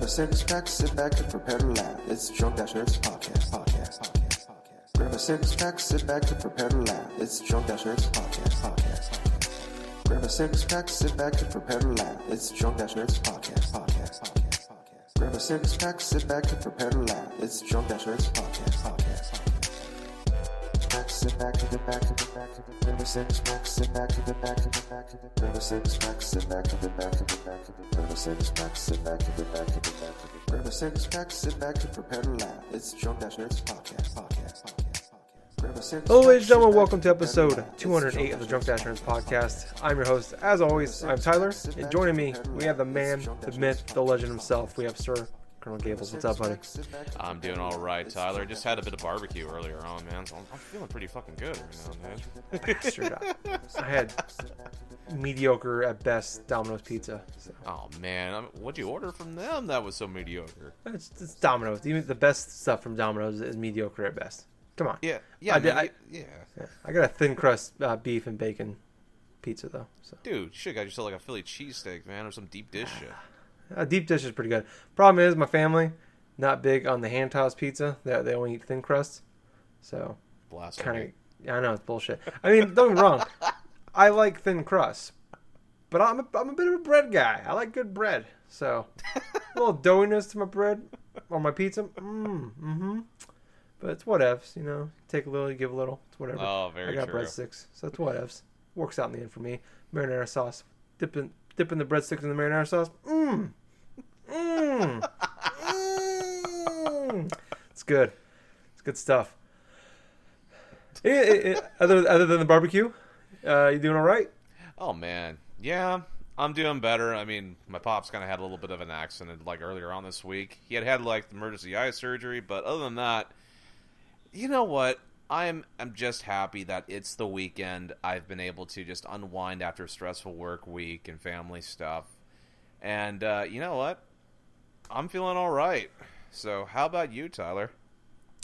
Grab a six-pack, sit back and prepare to laugh. It's Drunk Dashers Podcast. Grab a six-pack, sit back and prepare to laugh. It's Drunk Dashers Podcast. Grab a six-pack, sit back and prepare to laugh. It's Drunk Dashers Podcast. Grab a six-pack, sit back and prepare to laugh. It's Drunk Dashers Podcast. Sit back to the back of the back of the grab a six-pack, sit back to the back of the back of the grab a six-pack, sit back to the back of the back of the grab a six-pack, sit back to the back of the back of the grab a six-pack, sit back and prepare to laugh. It's Drunk Dashers Podcast. Hello, ladies and gentlemen, welcome to episode 208 of the Drunk Dashers Podcast. I'm your host, as always, I'm Tyler, and joining me, we have the man, the myth, the legend himself. We have Sir Colonel Gables. What's up, buddy? I'm doing all right, Tyler. Just had a bit of barbecue earlier on, man. So I'm feeling pretty fucking good right now, man. Bastard. I had mediocre at best Domino's pizza. So. Oh man, what'd you order from them? That was so mediocre. It's Domino's. Even the best stuff from Domino's is mediocre at best. Come on. Yeah. I got a thin crust beef and bacon pizza though. So. Dude, you should got yourself like a Philly cheesesteak, man, or some deep dish shit. A deep dish is pretty good. Problem is, my family not big on the hand tossed pizza. They only eat thin crust. So Blasphemy. I know it's bullshit. I mean, don't get me wrong. I like thin crust, but I'm a bit of a bread guy. I like good bread. So a little doughiness to my bread or my pizza. But it's whatevs, you know. Take a little, you give a little. It's whatever. Oh, very true. I got breadsticks, so it's whatevs. Works out in the end for me. Marinara sauce. Dipping the breadsticks in the marinara sauce. It's good. It's good stuff. Other than the barbecue, you doing all right? Oh man, yeah, I'm doing better. I mean, my pops kind of had a little bit of an accident like earlier on this week. He had like emergency eye surgery, but other than that, you know what? I'm just happy that it's the weekend. I've been able to just unwind after a stressful work week and family stuff. And you know what? I'm feeling all right. So how about you, Tyler?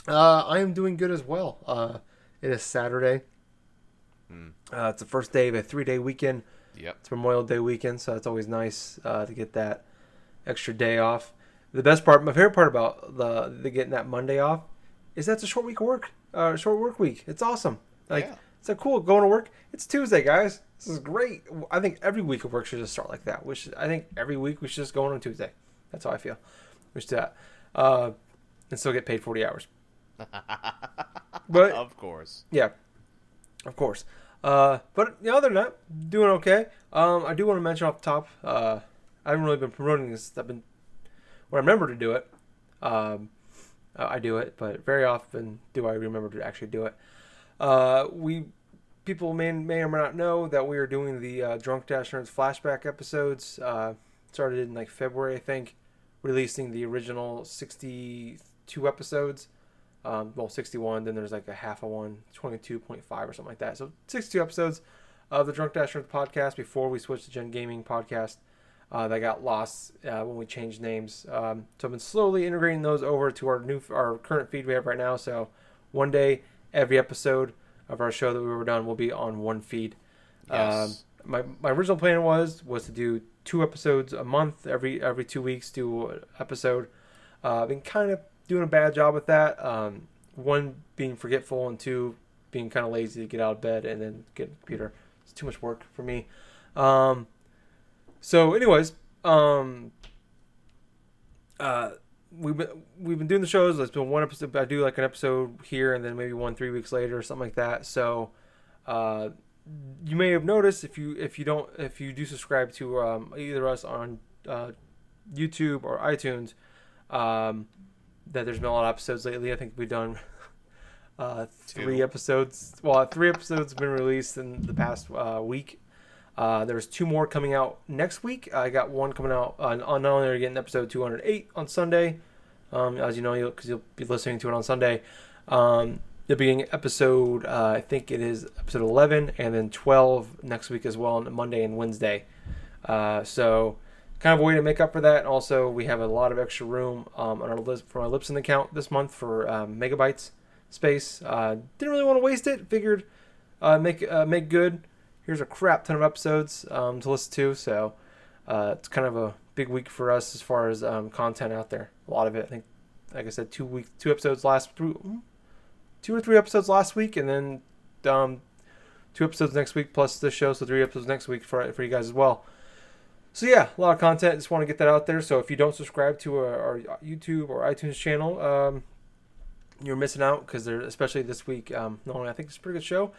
I am doing good as well. It is Saturday. It's the first day of a 3-day weekend. Yep. It's Memorial Day weekend, so it's always nice to get that extra day off. The best part, my favorite part about the getting that Monday off is that's a short week of work. Short work week. It's awesome. It's so cool going to work. It's Tuesday, guys. This is great. I think every week of work should just start like that. I think every week we should just go on Tuesday. That's how I feel. We should do that. And still get paid 40 hours. But of course. Yeah. Of course. But other than that, doing okay. I do want to mention off the top, I haven't really been promoting this. When I remember to do it, I do it, but very often do I remember to actually do it. People may or may not know that we are doing the Drunk Dash Nerds flashback episodes. Started in like February, I think, releasing the original 62 episodes. 61, then there's like a half of one, 22.5 or something like that. So 62 episodes of the Drunk Dash Nerds podcast before we switched to Gen Gaming podcast. That got lost when we changed names. So I've been slowly integrating those over to our current feed we have right now. So one day, every episode of our show that we've ever done will be on one feed. Yes. My original plan was to do 2 episodes a month, every 2 weeks, do an episode. I've been kind of doing a bad job with that. 1, being forgetful, and 2, being kind of lazy to get out of bed and then get a computer. It's too much work for me. So anyways, we've been doing the shows. There's been one episode. I do like an episode here, and then maybe 1 3 weeks later or something like that. So you may have noticed if you do subscribe to either us on YouTube or iTunes, that there's been a lot of episodes lately. I think we've done 3 episodes. Well, 3 episodes have been released in the past week. There's 2 more coming out next week. I got one coming out not only are you getting episode 208 on Sunday, as you know, because you'll be listening to it on Sunday. You'll be getting episode, I think it is episode 11, and then 12 next week as well on Monday and Wednesday. So kind of a way to make up for that. And also, we have a lot of extra room on our list for my Libsyn account this month for megabytes space. Didn't really want to waste it. Figured make good. Here's a crap ton of episodes to listen to. So It's kind of a big week for us as far as content out there. A lot of it, I think, like I said, 2 episodes last 2 or 3 episodes last week, and then 2 episodes next week plus this show, so 3 episodes next week for you guys as well. So yeah, a lot of content. Just want to get that out there. So if you don't subscribe to our YouTube or iTunes channel, you're missing out, because especially this week. Normally, I think it's a pretty good show.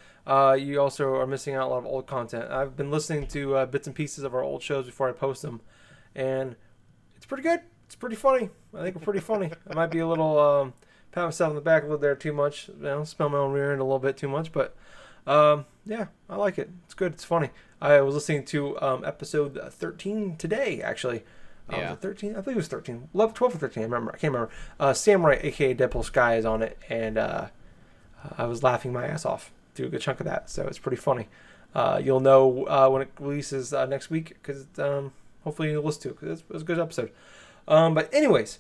You also are missing out a lot of old content. I've been listening to bits and pieces of our old shows before I post them, and it's pretty good. It's pretty funny. I think we're pretty funny. I might be a little pat myself on the back a little there too much. Smell my own rear end a little bit too much, but yeah, I like it. It's good. It's funny. I was listening to episode 13 today, actually. Was it 13? I think it was 13. 11, 12 or 13. I can't remember. Samurai, a.k.a. Deadpool Sky, is on it, and I was laughing my ass off through a good chunk of that, so it's pretty funny. You'll know when it releases next week, because hopefully you'll listen to it, because it was a good episode. But anyways,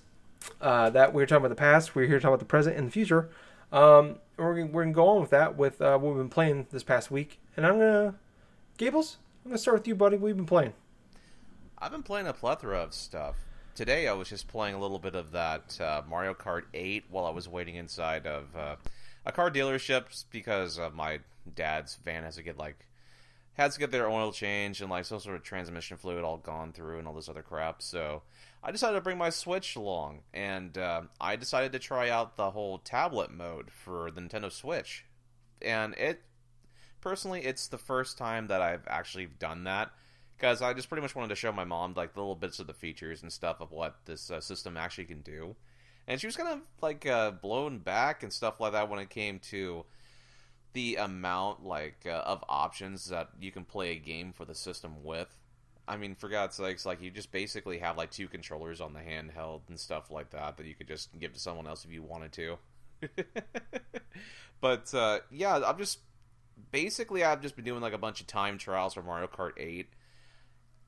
that we were talking about the past. We're here to talk about the present and the future. We're going to go on with that, with what we've been playing this past week. And Gables, I'm going to start with you, buddy. What have you been playing? I've been playing a plethora of stuff. Today I was just playing a little bit of that Mario Kart 8 while I was waiting inside of a car dealership, because my dad's van has to get their oil change and some sort of transmission fluid all gone through and all this other crap. So I decided to bring my Switch along, and I decided to try out the whole tablet mode for the Nintendo Switch. And personally, it's the first time that I've actually done that, because I just pretty much wanted to show my mom the little bits of the features and stuff of what this system actually can do. And she was kind of blown back and stuff like that when it came to the amount of options that you can play a game for the system with. I mean, for God's sakes, you just basically have 2 controllers on the handheld and stuff like that you could just give to someone else if you wanted to. But yeah, I've just been doing a bunch of time trials for Mario Kart 8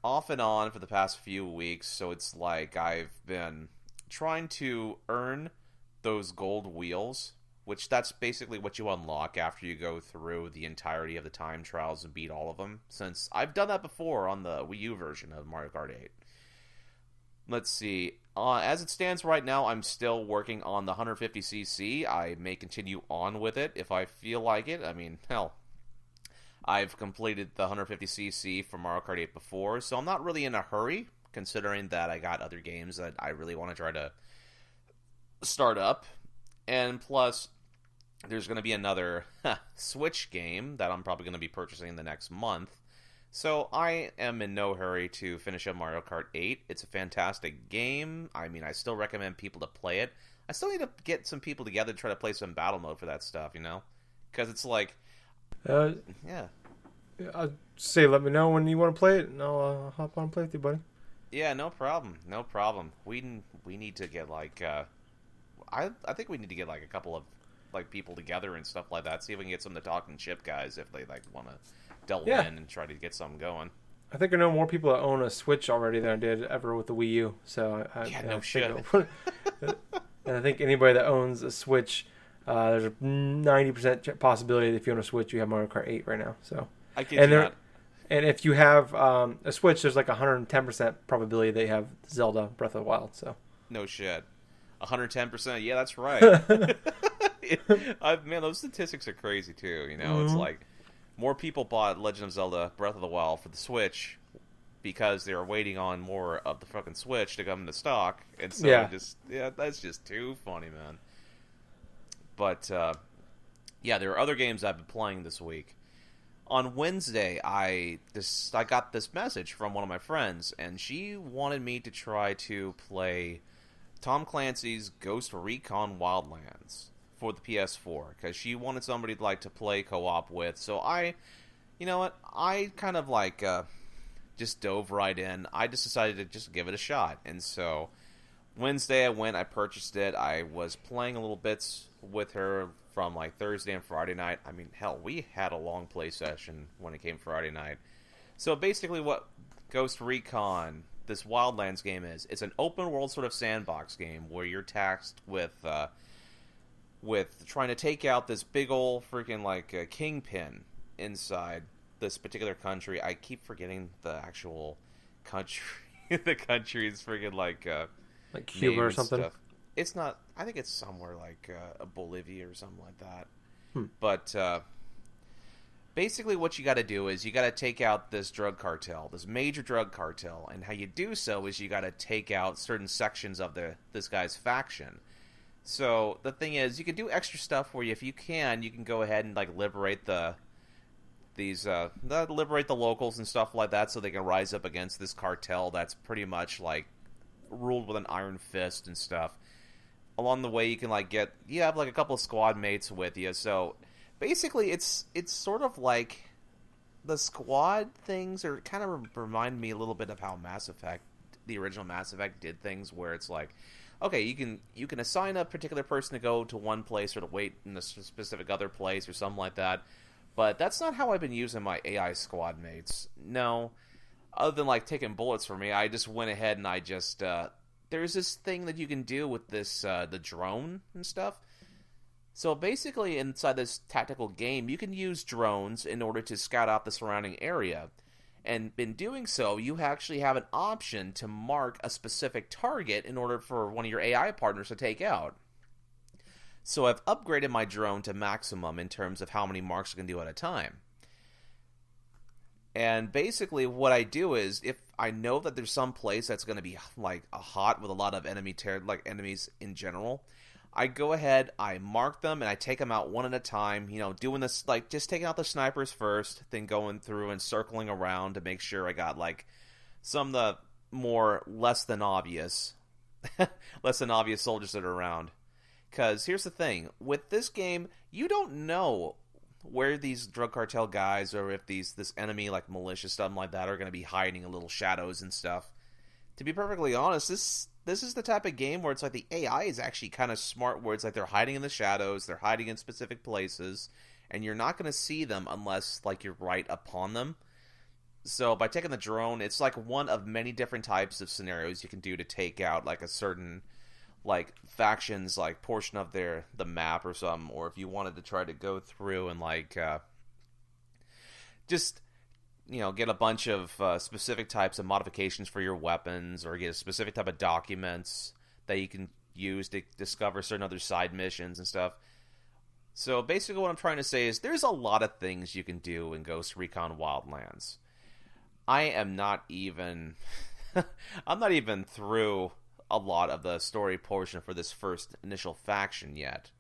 off and on for the past few weeks. So it's I've been trying to earn those gold wheels, which that's basically what you unlock after you go through the entirety of the time trials and beat all of them, since I've done that before on the Wii U version of Mario Kart 8. Let's see. As it stands right now, I'm still working on the 150cc. I may continue on with it if I feel like it. I mean, hell, I've completed the 150cc for Mario Kart 8 before, so I'm not really in a hurry, considering that I got other games that I really want to try to start up. And plus, there's going to be another Switch game that I'm probably going to be purchasing in the next month. So I am in no hurry to finish up Mario Kart 8. It's a fantastic game. I mean, I still recommend people to play it. I still need to get some people together to try to play some battle mode for that stuff, Because it's yeah. I'd say let me know when you want to play it, and I'll hop on and play with you, buddy. Yeah, no problem. No problem. We need to get I think we need to get a couple of people together and stuff like that. See if we can get some of the talking chip guys if they want to delve in and try to get something going. I think I know more people that own a Switch already than I did ever with the Wii U. So no shit. And I think anybody that owns a Switch, there's a 90% possibility that if you own a Switch, you have Mario Kart 8 right now. So I kid you not. And if you have a Switch, there's 110% probability they have Zelda Breath of the Wild. So no shit. 110%. Yeah, that's right. Man, those statistics are crazy too. It's more people bought Legend of Zelda Breath of the Wild for the Switch because they were waiting on more of the fucking Switch to come into stock, and so that's just too funny, man. But yeah, there are other games I've been playing this week. On Wednesday, I got this message from one of my friends, and she wanted me to try to play Tom Clancy's Ghost Recon Wildlands for the PS4, because she wanted somebody to play co-op with. So I kind of just dove right in. I just decided to just give it a shot, and so Wednesday I purchased it. I was playing a little bits with her from Thursday and Friday night. I mean, hell, we had a long play session when it came Friday night. So basically what Ghost Recon, this Wildlands game is, it's an open world sort of sandbox game where you're tasked with trying to take out this big old freaking kingpin inside this particular country. I keep forgetting the actual country. The country is freaking like Cuba or something. Stuff. It's not. I think it's somewhere like Bolivia or something like that. Hmm. But basically, what you got to do is you got to take out this drug cartel, this major drug cartel, and how you do so is you got to take out certain sections of this guy's faction. So the thing is, you can do extra stuff where if you can go ahead and like liberate the locals and stuff like that, so they can rise up against this cartel that's pretty much like ruled with an iron fist and stuff. Along the way, you can have like a couple of squad mates with you. So basically, it's sort of like the squad things are kind of remind me a little bit of how Mass Effect, the original Mass Effect, did things, where it's like, okay, you can assign a particular person to go to one place or to wait in a specific other place or something like that. But that's not how I've been using my AI squad mates. No, other than like taking bullets for me, I just went ahead and I just there's this thing that you can do with this the drone and stuff. So basically, inside this tactical game, you can use drones in order to scout out the surrounding area. And in doing so, you actually have an option to mark a specific target in order for one of your AI partners to take out. So I've upgraded my drone to maximum in terms of how many marks it can do at a time. And basically what I do is, if I know that there's some place that's going to be like hot with a lot of enemies in general, I go ahead, I mark them, and I take them out one at a time, doing this, like, just taking out the snipers first, then going through and circling around to make sure I got, like, some of the less than obvious soldiers that are around. Because here's the thing, with this game, you don't know where these drug cartel guys, or if this enemy, like militia, stuff like that, are going to be hiding in little shadows and stuff. To be perfectly honest, this is the type of game where it's like the AI is actually kind of smart, where it's like they're hiding in the shadows, they're hiding in specific places, and you're not going to see them unless like you're right upon them. So by taking the drone, it's like one of many different types of scenarios you can do to take out like a certain like factions, like portion of the map or something, or if you wanted to try to go through and like just get a bunch of specific types of modifications for your weapons, or get a specific type of documents that you can use to discover certain other side missions and stuff. So basically what I'm trying to say is there's a lot of things you can do in Ghost Recon Wildlands. I am not even I'm not even through a lot of the story portion for this first initial faction yet.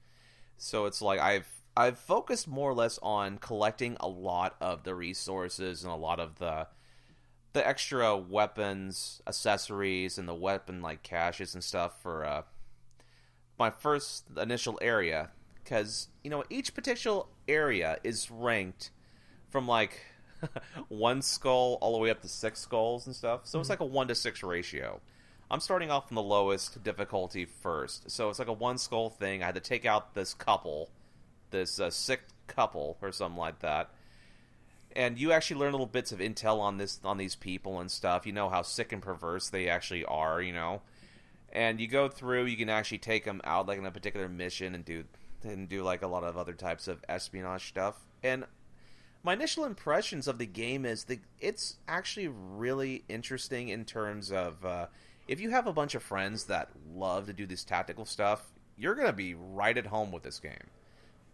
So it's like I've focused more or less on collecting a lot of the resources and a lot of the extra weapons, accessories, and the weapon like caches and stuff for my first initial area. Because each particular area is ranked from like 1 skull all the way up to 6 skulls and stuff. So it's like a 1-to-6 ratio. I'm starting off from the lowest difficulty first. So it's like a 1 skull thing. I had to take out this couple, this sick couple or something like that. And you actually learn little bits of intel on these people and stuff. You know how sick and perverse they actually are, And you go through, you can actually take them out like in a particular mission and do like a lot of other types of espionage stuff. And my initial impressions of the game is it's actually really interesting in terms of if you have a bunch of friends that love to do this tactical stuff, you're going to be right at home with this game.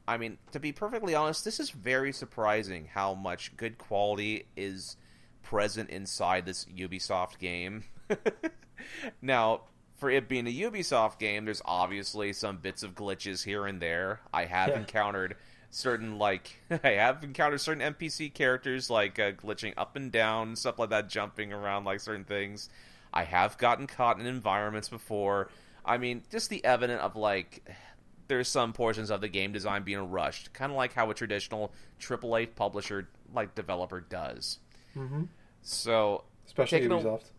I mean, to be perfectly honest, this is very surprising how much good quality is present inside this Ubisoft game. Now, for it being a Ubisoft game, there's obviously some bits of glitches here and there. I have encountered certain NPC characters like glitching up and down, stuff like that, jumping around like certain things. I have gotten caught in environments before. I mean, just the evidence of like there's some portions of the game design being rushed, kind of like how a traditional AAA publisher like developer does. Mm-hmm. So especially Ubisoft.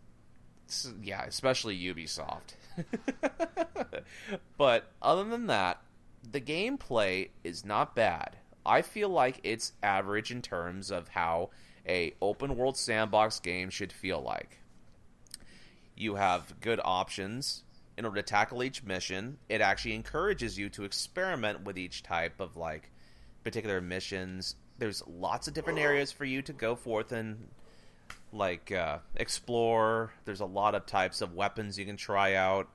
Yeah, especially Ubisoft. But other than that, the gameplay is not bad. I feel like it's average in terms of how a open world sandbox game should feel like. You have good options in order to tackle each mission. It actually encourages you to experiment with each type of like particular missions. There's lots of different areas for you to go forth and like explore. There's a lot of types of weapons you can try out.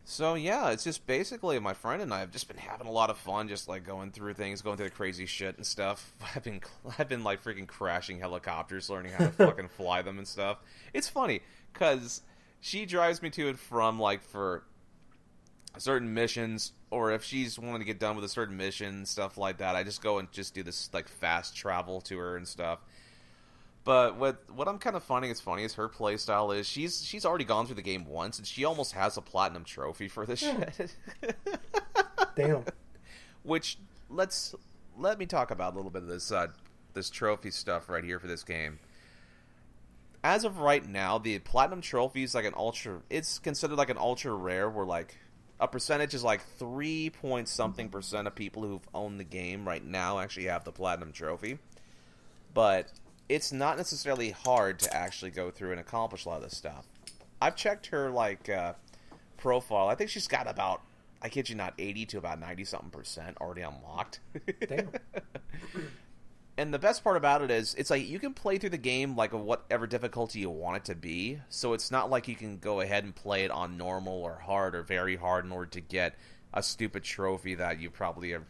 So yeah, it's just basically my friend and I have just been having a lot of fun, just like going through things, going through the crazy shit and stuff. I've been like freaking crashing helicopters, learning how to fucking fly them and stuff. It's funny because she drives me to and from like for certain missions, or if she's wanting to get done with a certain mission, stuff like that. I just go and just do this like fast travel to her and stuff. But what I'm kind of finding is funny is her playstyle is she's already gone through the game once, and she almost has a platinum trophy for this shit. Damn. Which let me talk about a little bit of this trophy stuff right here for this game. As of right now, the platinum trophy is like it's considered like an ultra rare, where like a percentage is like 3 point something percent of people who've owned the game right now actually have the platinum trophy. But it's not necessarily hard to actually go through and accomplish a lot of this stuff. I've checked her like profile. I think she's got about, I kid you not, 80 to about 90-something% already unlocked. Damn. And the best part about it is, it's like you can play through the game like whatever difficulty you want it to be. So it's not like you can go ahead and play it on normal or hard or very hard in order to get a stupid trophy that you probably have.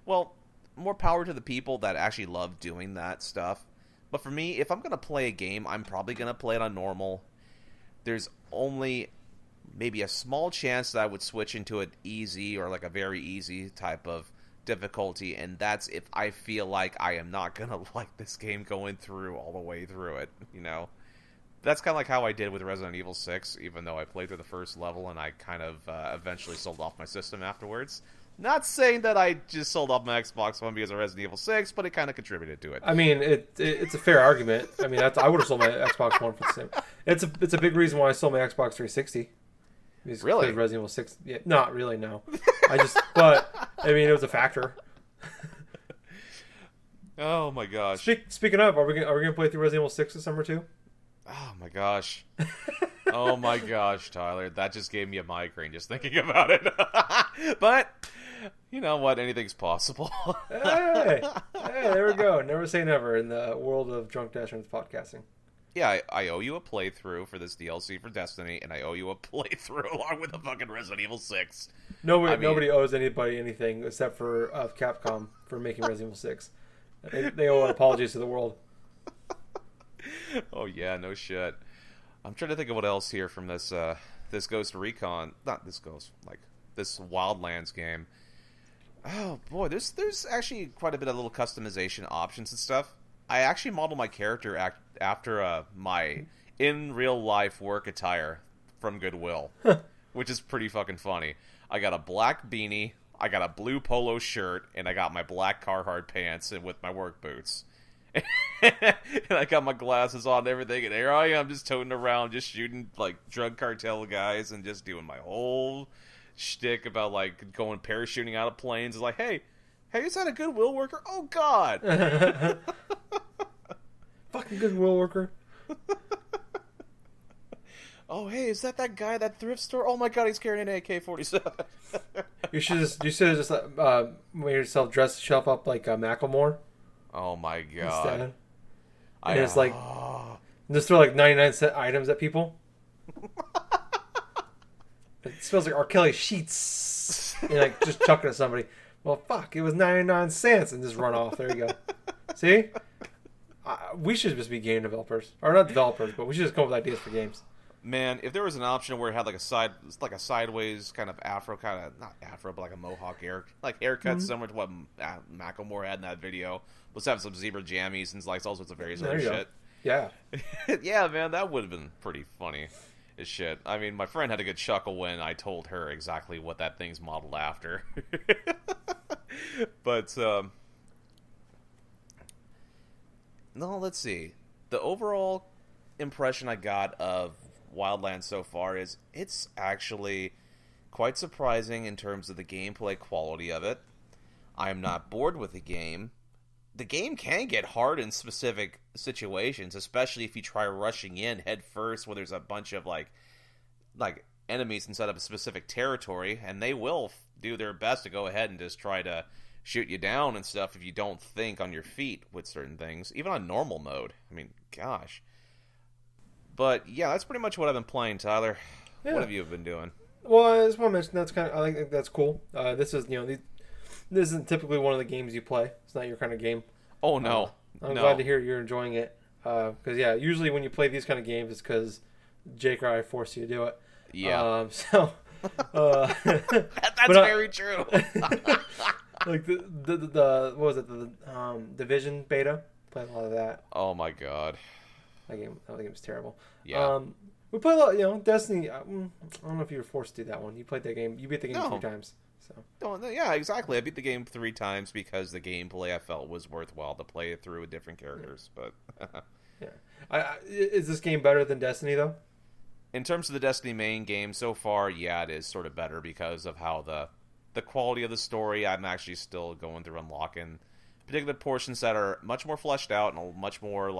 Well, more power to the people that actually love doing that stuff. But for me, if I'm going to play a game, I'm probably going to play it on normal. There's only maybe a small chance that I would switch into an easy or like a very easy type of difficulty, and that's if I feel like I am not going to like this game going through all the way through it, you know? That's kind of like how I did with Resident Evil 6, even though I played through the first level and I kind of eventually sold off my system afterwards. Not saying that I just sold off my Xbox One because of Resident Evil 6, but it kind of contributed to it. I mean, it's a fair argument. I mean, I would have sold my Xbox One for the same. It's a big reason why I sold my Xbox 360. Really? Resident Evil 6. Yeah, not really, no. But I mean, it was a factor. Oh my gosh. Speaking of, are we gonna play through Resident Evil 6 this summer too? Oh my gosh. Oh my gosh, Tyler. That just gave me a migraine just thinking about it. But, you know what? Anything's possible. Hey, there we go. Never say never in the world of Drunk Dashers podcasting. Yeah, I owe you a playthrough for this DLC for Destiny, and I owe you a playthrough along with the fucking Resident Evil 6. Nobody owes anybody anything except for Capcom for making Resident Evil 6. They owe apologies to the world. Oh yeah, no shit. I'm trying to think of what else here from this Ghost Recon. Not this Ghost, like this Wildlands game. Oh boy, there's actually quite a bit of little customization options and stuff. I actually modeled my character after my in real life work attire from Goodwill, which is pretty fucking funny. I got a black beanie, I got a blue polo shirt, and I got my black Carhartt pants and with my work boots. And I got my glasses on and everything, and here I am just toting around, just shooting like drug cartel guys and just doing my whole shtick about like going parachuting out of planes. It's like, hey, is that a Goodwill worker? Oh God! Fucking Goodwill worker. Oh hey, is that guy at that thrift store? Oh my God, he's carrying an AK-47. You should have just made yourself dress yourself up like Macklemore. Oh my God! Instead. And it's like just throw like 99-cent items at people. It smells like R. Kelly sheets. And like just chuck it at somebody. Well, fuck! It was 99 cents, and just run off. There you go. See, we should just be game developers, or not developers, but we should just come up with ideas for games. Man, if there was an option where it had like a sideways kind of afro, kind of not afro, but like a mohawk haircut, similar to what Macklemore had in that video. Let's have some zebra jammies and like all sorts of various other shit. Yeah, yeah, man, that would have been pretty funny as shit. I mean, my friend had a good chuckle when I told her exactly what that thing's modeled after. But no, let's see. The overall impression I got of Wildlands so far is it's actually quite surprising in terms of the gameplay quality of it. I am not bored with the game. The game can get hard in specific situations, especially if you try rushing in head first where there's a bunch of like enemies inside of a specific territory, and they will do their best to go ahead and just try to shoot you down and stuff if you don't think on your feet with certain things, even on normal mode. I mean, gosh. But yeah, that's pretty much what I've been playing, Tyler. Yeah. What have you been doing? Well, I just want to mention I think that's cool. This is this isn't typically one of the games you play. It's not your kind of game. Oh no, I'm glad to hear you're enjoying it. Because usually when you play these kind of games, it's because Jake or I force you to do it. Yeah. That's very true. Like the what was it, the Division beta? Played a lot of that. Oh my god. That game was terrible. Yeah. We played a lot, Destiny. I don't know if you were forced to do that one. You played that game. You beat the game 3 times. So. Oh, yeah, exactly. I beat the game 3 times because the gameplay I felt was worthwhile to play it through with different characters. But yeah, is this game better than Destiny though? In terms of the Destiny main game, so far, yeah, it is sort of better because of how the quality of the story. I'm actually still going through unlocking particular portions that are much more fleshed out and much more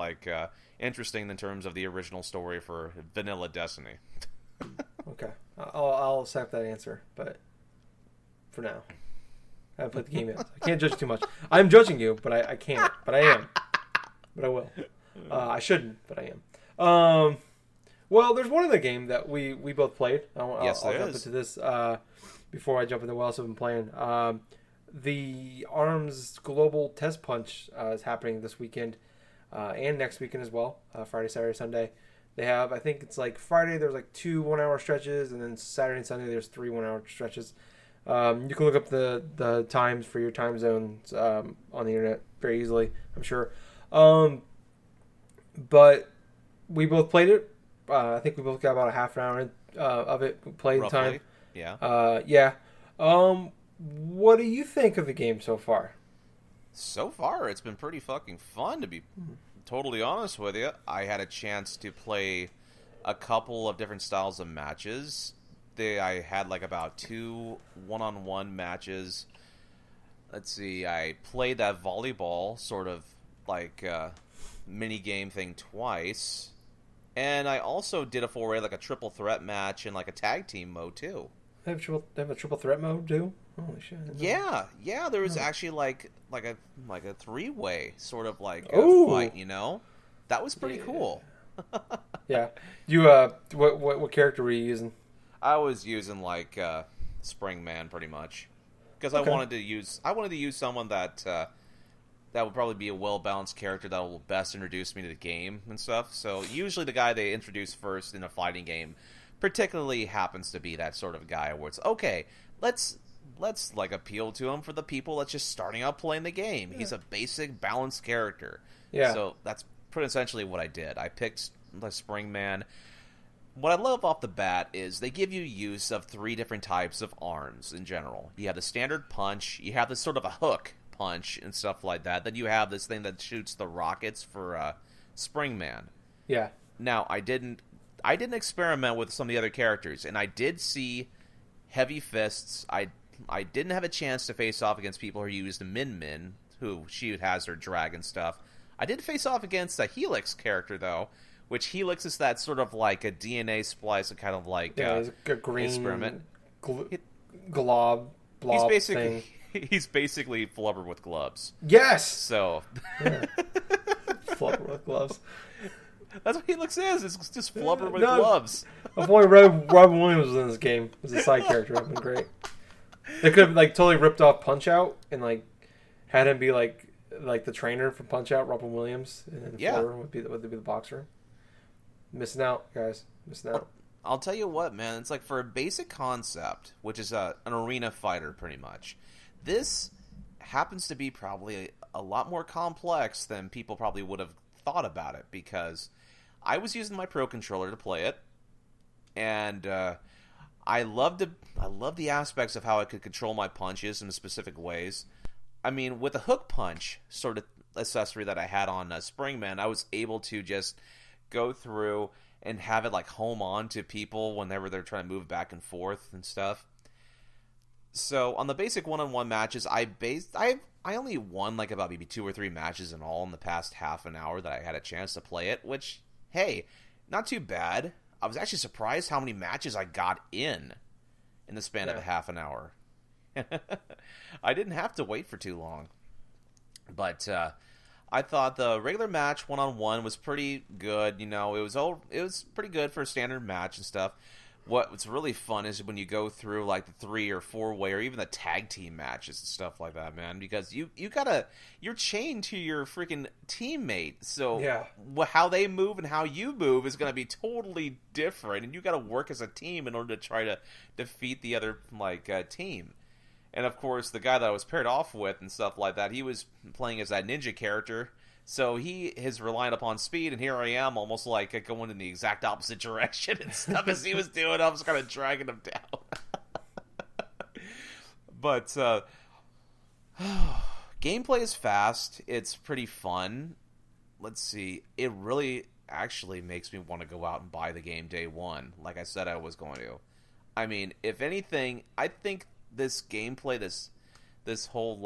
interesting in terms of the original story for vanilla Destiny. Okay, I'll accept that answer, but for now, I haven't played the game yet. So I can't judge too much. I'm judging you, but I can't. But I am. But I will. I shouldn't, but I am. Well, there's one other game that we both played. I'll jump into this before I jump into what else I've been playing. The ARMS Global Test Punch is happening this weekend and next weekend as well. Friday, Saturday, Sunday. They have, I think it's like Friday there's like 2 1-hour stretches, and then Saturday and Sunday there's 3 1-hour stretches. You can look up the times for your time zones on the internet very easily, I'm sure. But we both played it. I think we both got about a half an hour of it. We played in time. Yeah. Yeah. What do you think of the game so far? So far, it's been pretty fucking fun, to be totally honest with you. I had a chance to play a couple of different styles of matches. I had like about 2 one-on-one matches. Let's see, I played that volleyball sort of like mini game thing twice. And I also did a foray, like a triple threat match and like a tag team mode too. They have a triple threat mode too? Holy shit! Yeah. There was actually like a 3-way sort of like fight. That was pretty cool. Yeah. You what character were you using? I was using like Spring Man pretty much because I wanted to use someone that would probably be a well-balanced character that will best introduce me to the game and stuff. So usually the guy they introduce first in a fighting game particularly happens to be that sort of guy where it's, okay, let's like appeal to him for the people that's just starting out playing the game. Yeah. He's a basic, balanced character. Yeah. So that's pretty essentially what I did. I picked the Spring Man. What I love off the bat is they give you use of 3 different types of arms in general. You have the standard punch, you have this sort of a hook punch and stuff like that. Then you have this thing that shoots the rockets for Spring Man. Yeah. Now, I didn't experiment with some of the other characters, and I did see Heavy Fists. I didn't have a chance to face off against people who used Min Min, who she has her dragon stuff. I did face off against a Helix character, though, which Helix is that sort of like a DNA splice, a kind of like he's a green experiment. Blob thing. He's basically Flubber with gloves. Yes! So... Yeah. Flubber with gloves. That's what Helix is. It's just Flubber with gloves. If only Robin Williams was in this game as a side character, that would have been great. They could have like totally ripped off Punch-Out and like had him be like the trainer from Punch-Out, Robin Williams, and then Flubber would be the boxer. Missing out, guys. Missing out. I'll tell you what, man. It's like for a basic concept, which is an arena fighter, pretty much. This happens to be probably a lot more complex than people probably would have thought about it, because I was using my Pro Controller to play it, and I love the aspects of how I could control my punches in specific ways. I mean, with the hook punch sort of accessory that I had on Springman, I was able to just go through and have it like home on to people whenever they're trying to move back and forth and stuff. So on the basic one-on-one matches, I only won like about maybe 2 or 3 matches in all in the past half an hour that I had a chance to play it, which, hey, not too bad. I was actually surprised how many matches I got in the span of a half an hour. I didn't have to wait for too long. But I thought the regular match 1-on-1 was pretty good. You know, it was pretty good for a standard match and stuff. What's really fun is when you go through like the 3 or 4-way or even the tag team matches and stuff like that, man. Because you're chained to your freaking teammate. So Yeah. how they move and how you move is going to be totally different, and you got to work as a team in order to try to defeat the other team. And of course, the guy that I was paired off with and stuff like that, he was playing as that ninja character. So he is relying upon speed, and here I am, almost like going in the exact opposite direction and stuff as he was doing. I was kind of dragging him down. But gameplay is fast. It's pretty fun. Let's see. It really actually makes me want to go out and buy the game day one, like I said I was going to. I mean, if anything, I think this gameplay, this whole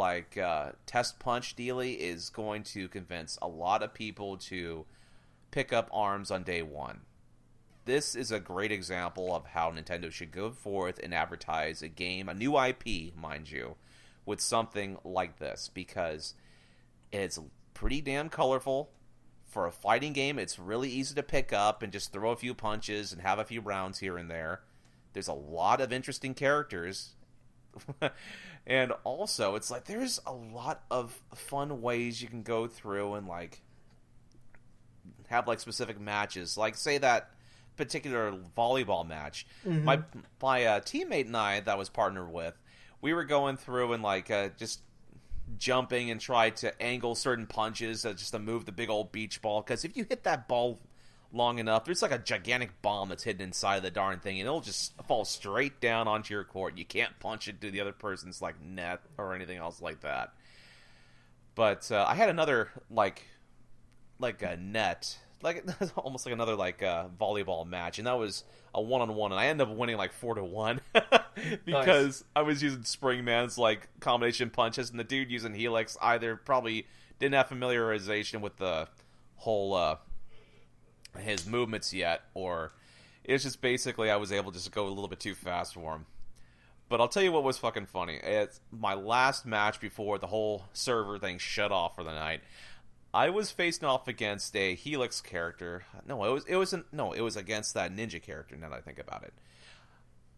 test punch dealy is going to convince a lot of people to pick up ARMS on day one. This is a great example of how Nintendo should go forth and advertise a game, a new IP, mind you, with something like this, because it's pretty damn colorful. For a fighting game, it's really easy to pick up and just throw a few punches and have a few rounds here and there. There's a lot of interesting characters. And also, it's like there's a lot of fun ways you can go through and have specific matches. Like, say that particular volleyball match. Mm-hmm. My teammate and I that I was partnered with, we were going through and just jumping and try to angle certain punches just to move the big old beach ball. Because if you hit that ball long enough, there's a gigantic bomb that's hidden inside of the darn thing, and it'll just fall straight down onto your court. You can't punch it to the other person's net or anything else like that. But I had another a net, almost like another volleyball match, and that was a 1-on-1, and I ended up winning 4-1 because nice. I was using Springman's combination punches, and the dude using Helix either probably didn't have familiarization with the whole his movements yet, or it's just basically I was able to just go a little bit too fast for him. But I'll tell you what was fucking funny. It's my last match before the whole server thing shut off for the night. I was facing off against a Helix character. No, it was against that ninja character, now that I think about it.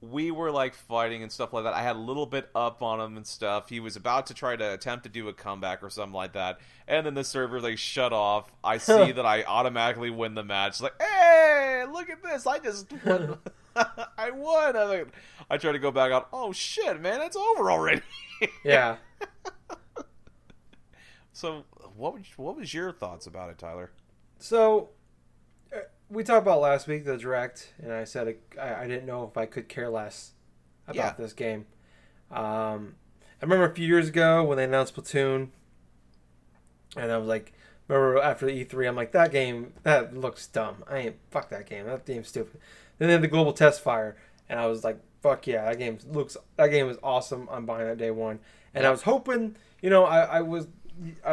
We were fighting and stuff like that. I had a little bit up on him and stuff. He was about to try to attempt to do a comeback or something like that. And then the server shut off. I see that I automatically win the match. Hey, look at this. I just won. I won. I tried to go back out. Oh shit, man, it's over already. Yeah. So what was your thoughts about it, Tyler? So we talked about last week the Direct, and I said I didn't know if I could care less about this game. I remember a few years ago when they announced Splatoon, and I was remember after the E3, I'm that game, that looks dumb. Fuck that game. That game's stupid. Then they had the global test fire, and I was fuck yeah, that game is awesome. I'm buying that day one. And I was hoping, I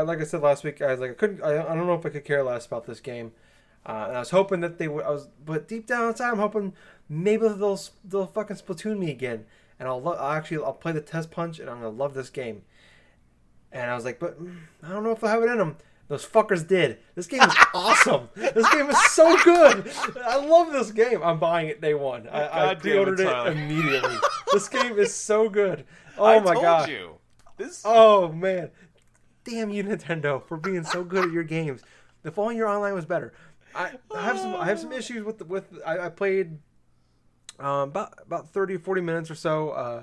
like I said last week, I was I don't know if I could care less about this game. And I was hoping that they would. But deep down inside, I'm hoping maybe they'll fucking Splatoon me again, and I'll play the test punch, and I'm gonna love this game. And I was but I don't know if they'll have it in them. Those fuckers did. This game is awesome. This game is so good. I love this game. I'm buying it day one. I pre-ordered it immediately. This game is so good. Oh my god. I told you. Oh man, damn you Nintendo for being so good at your games. If only your online was better. I have some issues with I played about 30 40 minutes or so.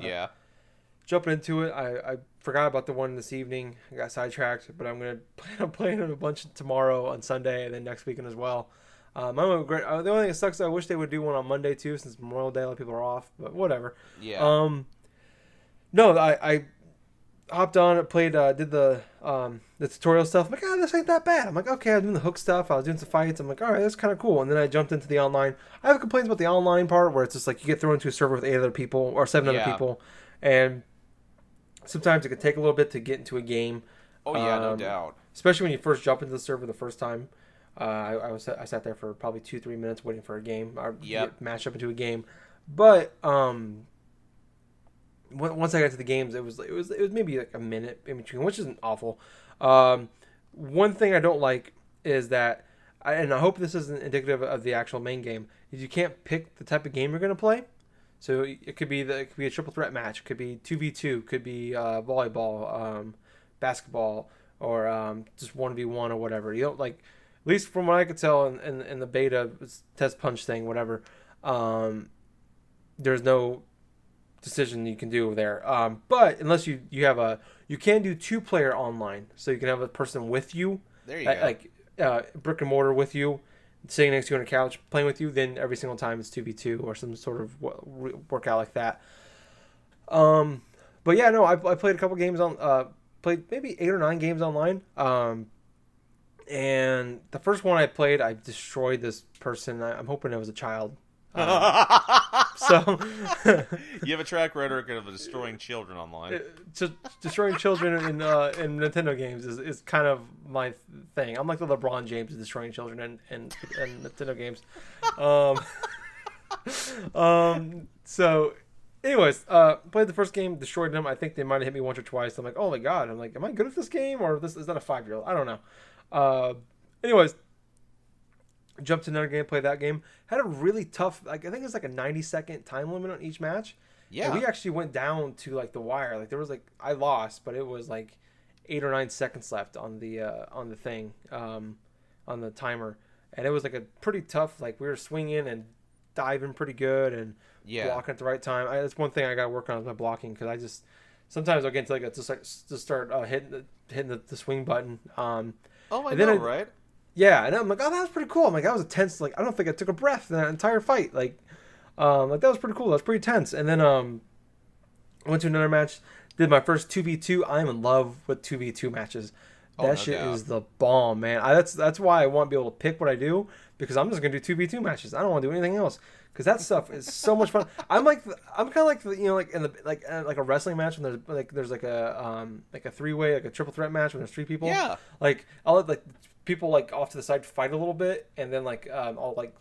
Jumping into it, I forgot about the one this evening. I got sidetracked, but I'm gonna plan on playing it a bunch tomorrow on Sunday and then next weekend as well. The only thing that sucks, I wish they would do one on Monday too, since Memorial Day, a lot of people are off. But whatever. Yeah. No, I hopped on it, played, did the tutorial stuff. I'm this ain't that bad. I'm okay, I was doing the hook stuff. I was doing some fights. I'm all right, that's kind of cool. And then I jumped into the online. I have complaints about the online part where it's just you get thrown into a server with 8 other people or 7 other people. And sometimes it can take a little bit to get into a game. Oh, yeah, no doubt. Especially when you first jump into the server the first time. I sat there for probably 2-3 minutes waiting for a game. Get matched up into a game. But, once I got to the games, it was maybe like a minute in between, which isn't awful. One thing I don't like is that, and I hope this isn't indicative of the actual main game, is you can't pick the type of game you're going to play. So it could be a triple threat match, it could be 2v2, could be volleyball, basketball, or just 1v1 or whatever. You don't like, at least from what I could tell in the beta test punch thing, whatever. There's no decision you can do there. But unless you can do 2-player online, so you can have a person with you, There you go. like brick and mortar with you, sitting next to you on a couch playing with you. Then every single time it's 2v2 or some sort of workout like that. But yeah, no, I played a couple games played maybe 8 or 9 games online. And the first one I played, I destroyed this person. I'm hoping it was a child. So You have a track record of destroying children online. just destroying children in Nintendo games is kind of my thing. I'm like the LeBron James of destroying children in Nintendo games. So anyways, played the first game, destroyed them. I think they might have hit me once or twice. I'm like, oh my god. I'm like, am I good at this game, or is that a 5-year-old? I don't know. Anyways, jumped to another game, played that game. Had a really tough, like, I think it's like a 90-second time limit on each match. Yeah. And we actually went down to like the wire. Like there was like, I lost, but it was like 8 or 9 seconds left on the thing, on the timer. And it was like a pretty tough, like we were swinging and diving pretty good and blocking at the right time. That's one thing I got to work on is my blocking, because I just, sometimes I'll get into like to start hitting the swing button. Oh, I know, right? Yeah, and I'm like, oh, that was pretty cool. I'm like, that was a tense. Like, I don't think I took a breath in that entire fight. Like that was pretty cool. That was pretty tense. And then went to another match. Did my first 2v2. I'm in love with 2v2 matches. That shit is the bomb, man. That's why I want to be able to pick what I do, because I'm just gonna do 2v2 matches. I don't want to do anything else, because that stuff is so much fun. I'm kind of like like in the like a wrestling match when there's like a 3-way, like a triple threat match when there's 3 people. Yeah. Like I'll let like people like off to the side fight a little bit, and then like I'll like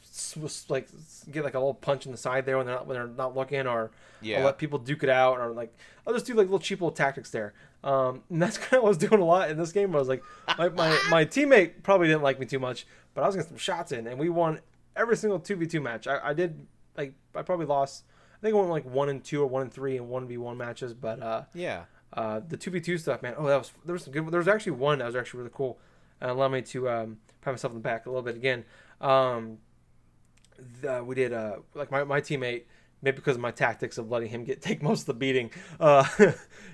get like a little punch in the side there when they're not looking, or I'll let people duke it out, or like I'll just do like little cheap little tactics there. And that's kind of what I was doing a lot in this game. Where I was like, my teammate probably didn't like me too much, but I was getting some shots in, and we won every single 2v2 match. I did, like, I probably lost, I think I went like 1-2 or 1-3 in 1v1 matches, but the 2v2 stuff, man. Oh, there was some good. There was actually one that was actually really cool, and allowed me to pat myself in the back a little bit again. We did like my teammate, maybe because of my tactics of letting him take most of the beating,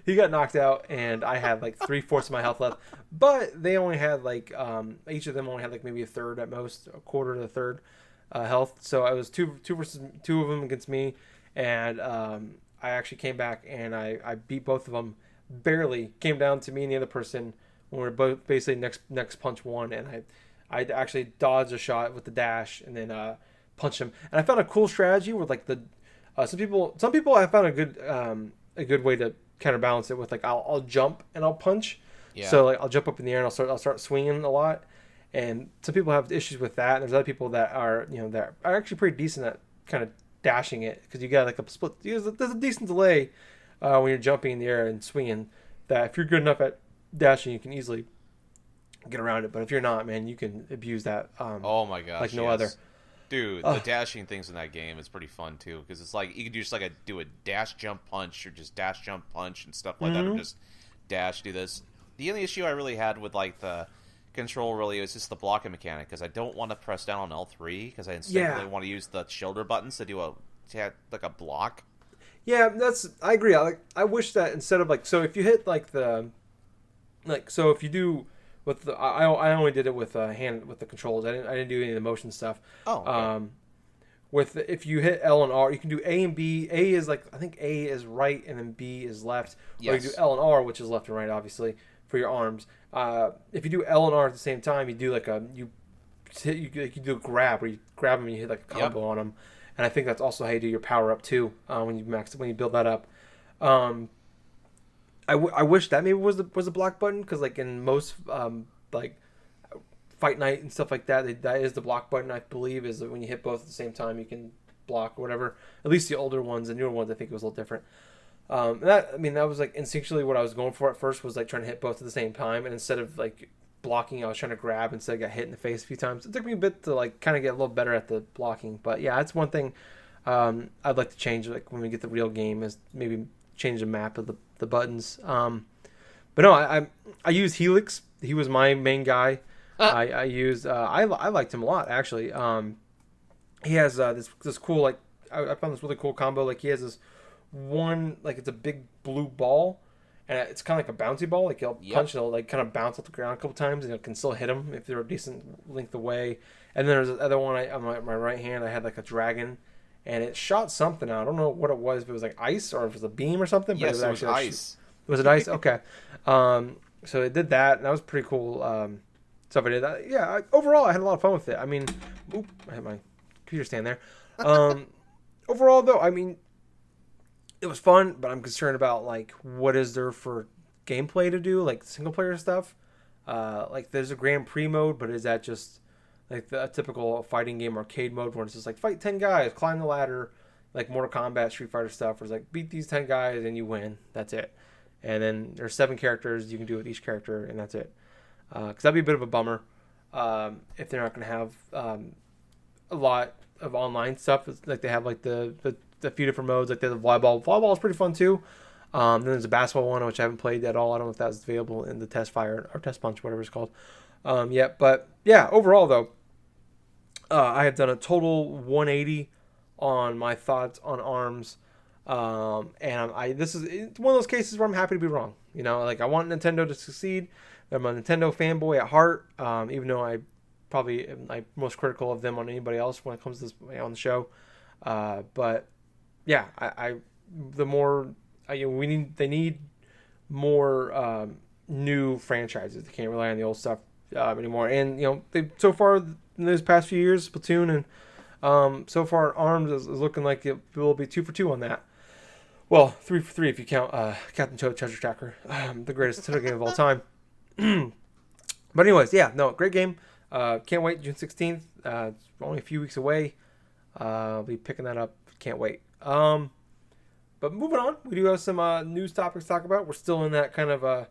he got knocked out, and I had like 3/4 of my health left. But they only had like each of them only had like maybe a third at most, a quarter to a third health. So I was two versus 2 of them against me, and I actually came back and I beat both of them barely. Came down to me and the other person when we were both basically next punch one, and I actually dodged a shot with the dash and then punched him. And I found a cool strategy where like some people I found a good way to counterbalance it with, like, I'll jump and I'll punch. Yeah. So like I'll jump up in the air and I'll start swinging a lot. And some people have issues with that. And there's other people that are that are actually pretty decent at kind of dashing it, because you got like a split. There's a decent delay when you're jumping in the air and swinging. That if you're good enough at dashing, you can easily get around it. But if you're not, man, you can abuse that. Oh my gosh, like no other. Dude, the dashing things in that game is pretty fun too, because it's like you can do just like do a dash jump punch, or just dash jump punch and stuff like that, or just dash do this. The only issue I really had with like the control really is just the blocking mechanic, because I don't want to press down on L3, because I instead really want to use the shoulder buttons to do like a block. Yeah, I agree. I wish that instead of like, so if you hit like so if you do. With the, I only did it with hand with the controls. I didn't do any of the motion stuff. Oh. Okay. If you hit L and R, you can do A and B. A is like, I think A is right and then B is left. Yes. Or you do L and R, which is left and right, obviously, for your arms. If you do L and R at the same time, you do like you do a grab, where you grab them and you hit like a combo on them. And I think that's also how you do your power up too, when you build that up. I wish that maybe was a block button, because like in most like Fight Night and stuff like that, that is the block button. I believe is that when you hit both at the same time, you can block or whatever. At least the older ones, the newer ones, I think it was a little different. That was like instinctually what I was going for at first, was like trying to hit both at the same time, and instead of like blocking, I was trying to grab instead. I got hit in the face a few times. It took me a bit to like kind of get a little better at the blocking, but yeah, that's one thing I'd like to change, like when we get the real game, is maybe change the map of the buttons. But no, I use Helix. He was my main guy. I used I liked him a lot actually. He has this cool, like I found this really cool combo. Like he has this one, like it's a big blue ball, and it's kind of like a bouncy ball. Like he'll punch, it'll like kind of bounce off the ground a couple times, and it can still hit him if they're a decent length away. And then there's the other one. On my right hand, I had like a dragon, and it shot something out. I don't know what it was. If it was like ice or if it was a beam or something. But Yes, it was ice. Was it ice? Okay. So it did that, and that was pretty cool stuff I did. Overall, I had a lot of fun with it. I mean, I had my computer stand there. Overall, though, I mean, it was fun, but I'm concerned about, like, what is there for gameplay to do, like single player stuff. Like, there's a Grand Prix mode, but is that just like the typical fighting game arcade mode where it's just like fight 10 guys, climb the ladder, like Mortal Kombat, Street Fighter stuff, where it's like beat these 10 guys and you win. That's it. And then there's 7 characters you can do with each character, and that's it. Because that'd be a bit of a bummer if they're not going to have a lot of online stuff. It's like they have like the few different modes. Like they have the volleyball. Volleyball is pretty fun too. Then there's a basketball one, which I haven't played at all. I don't know if that's available in the Test Fire or Test Punch, whatever it's called. But yeah, overall though, I have done a total 180 on my thoughts on ARMS. And this is one of those cases where I'm happy to be wrong. You know, like I want Nintendo to succeed. I'm a Nintendo fanboy at heart, even though I probably am like most critical of them on anybody else when it comes to this on the show. But yeah, they need more new franchises. They can't rely on the old stuff anymore. And you know, they so far in these past few years, Splatoon and so far ARMS is looking like it will be 2 for 2 on that. Well, 3 for 3 if you count Captain Toad Treasure Tracker, the greatest Nintendo game of all time. But anyways, yeah, no, great game. Can't wait, June 16th. It's only a few weeks away. I'll be picking that up. Can't wait. But moving on, we do have some news topics to talk about. We're still in that kind of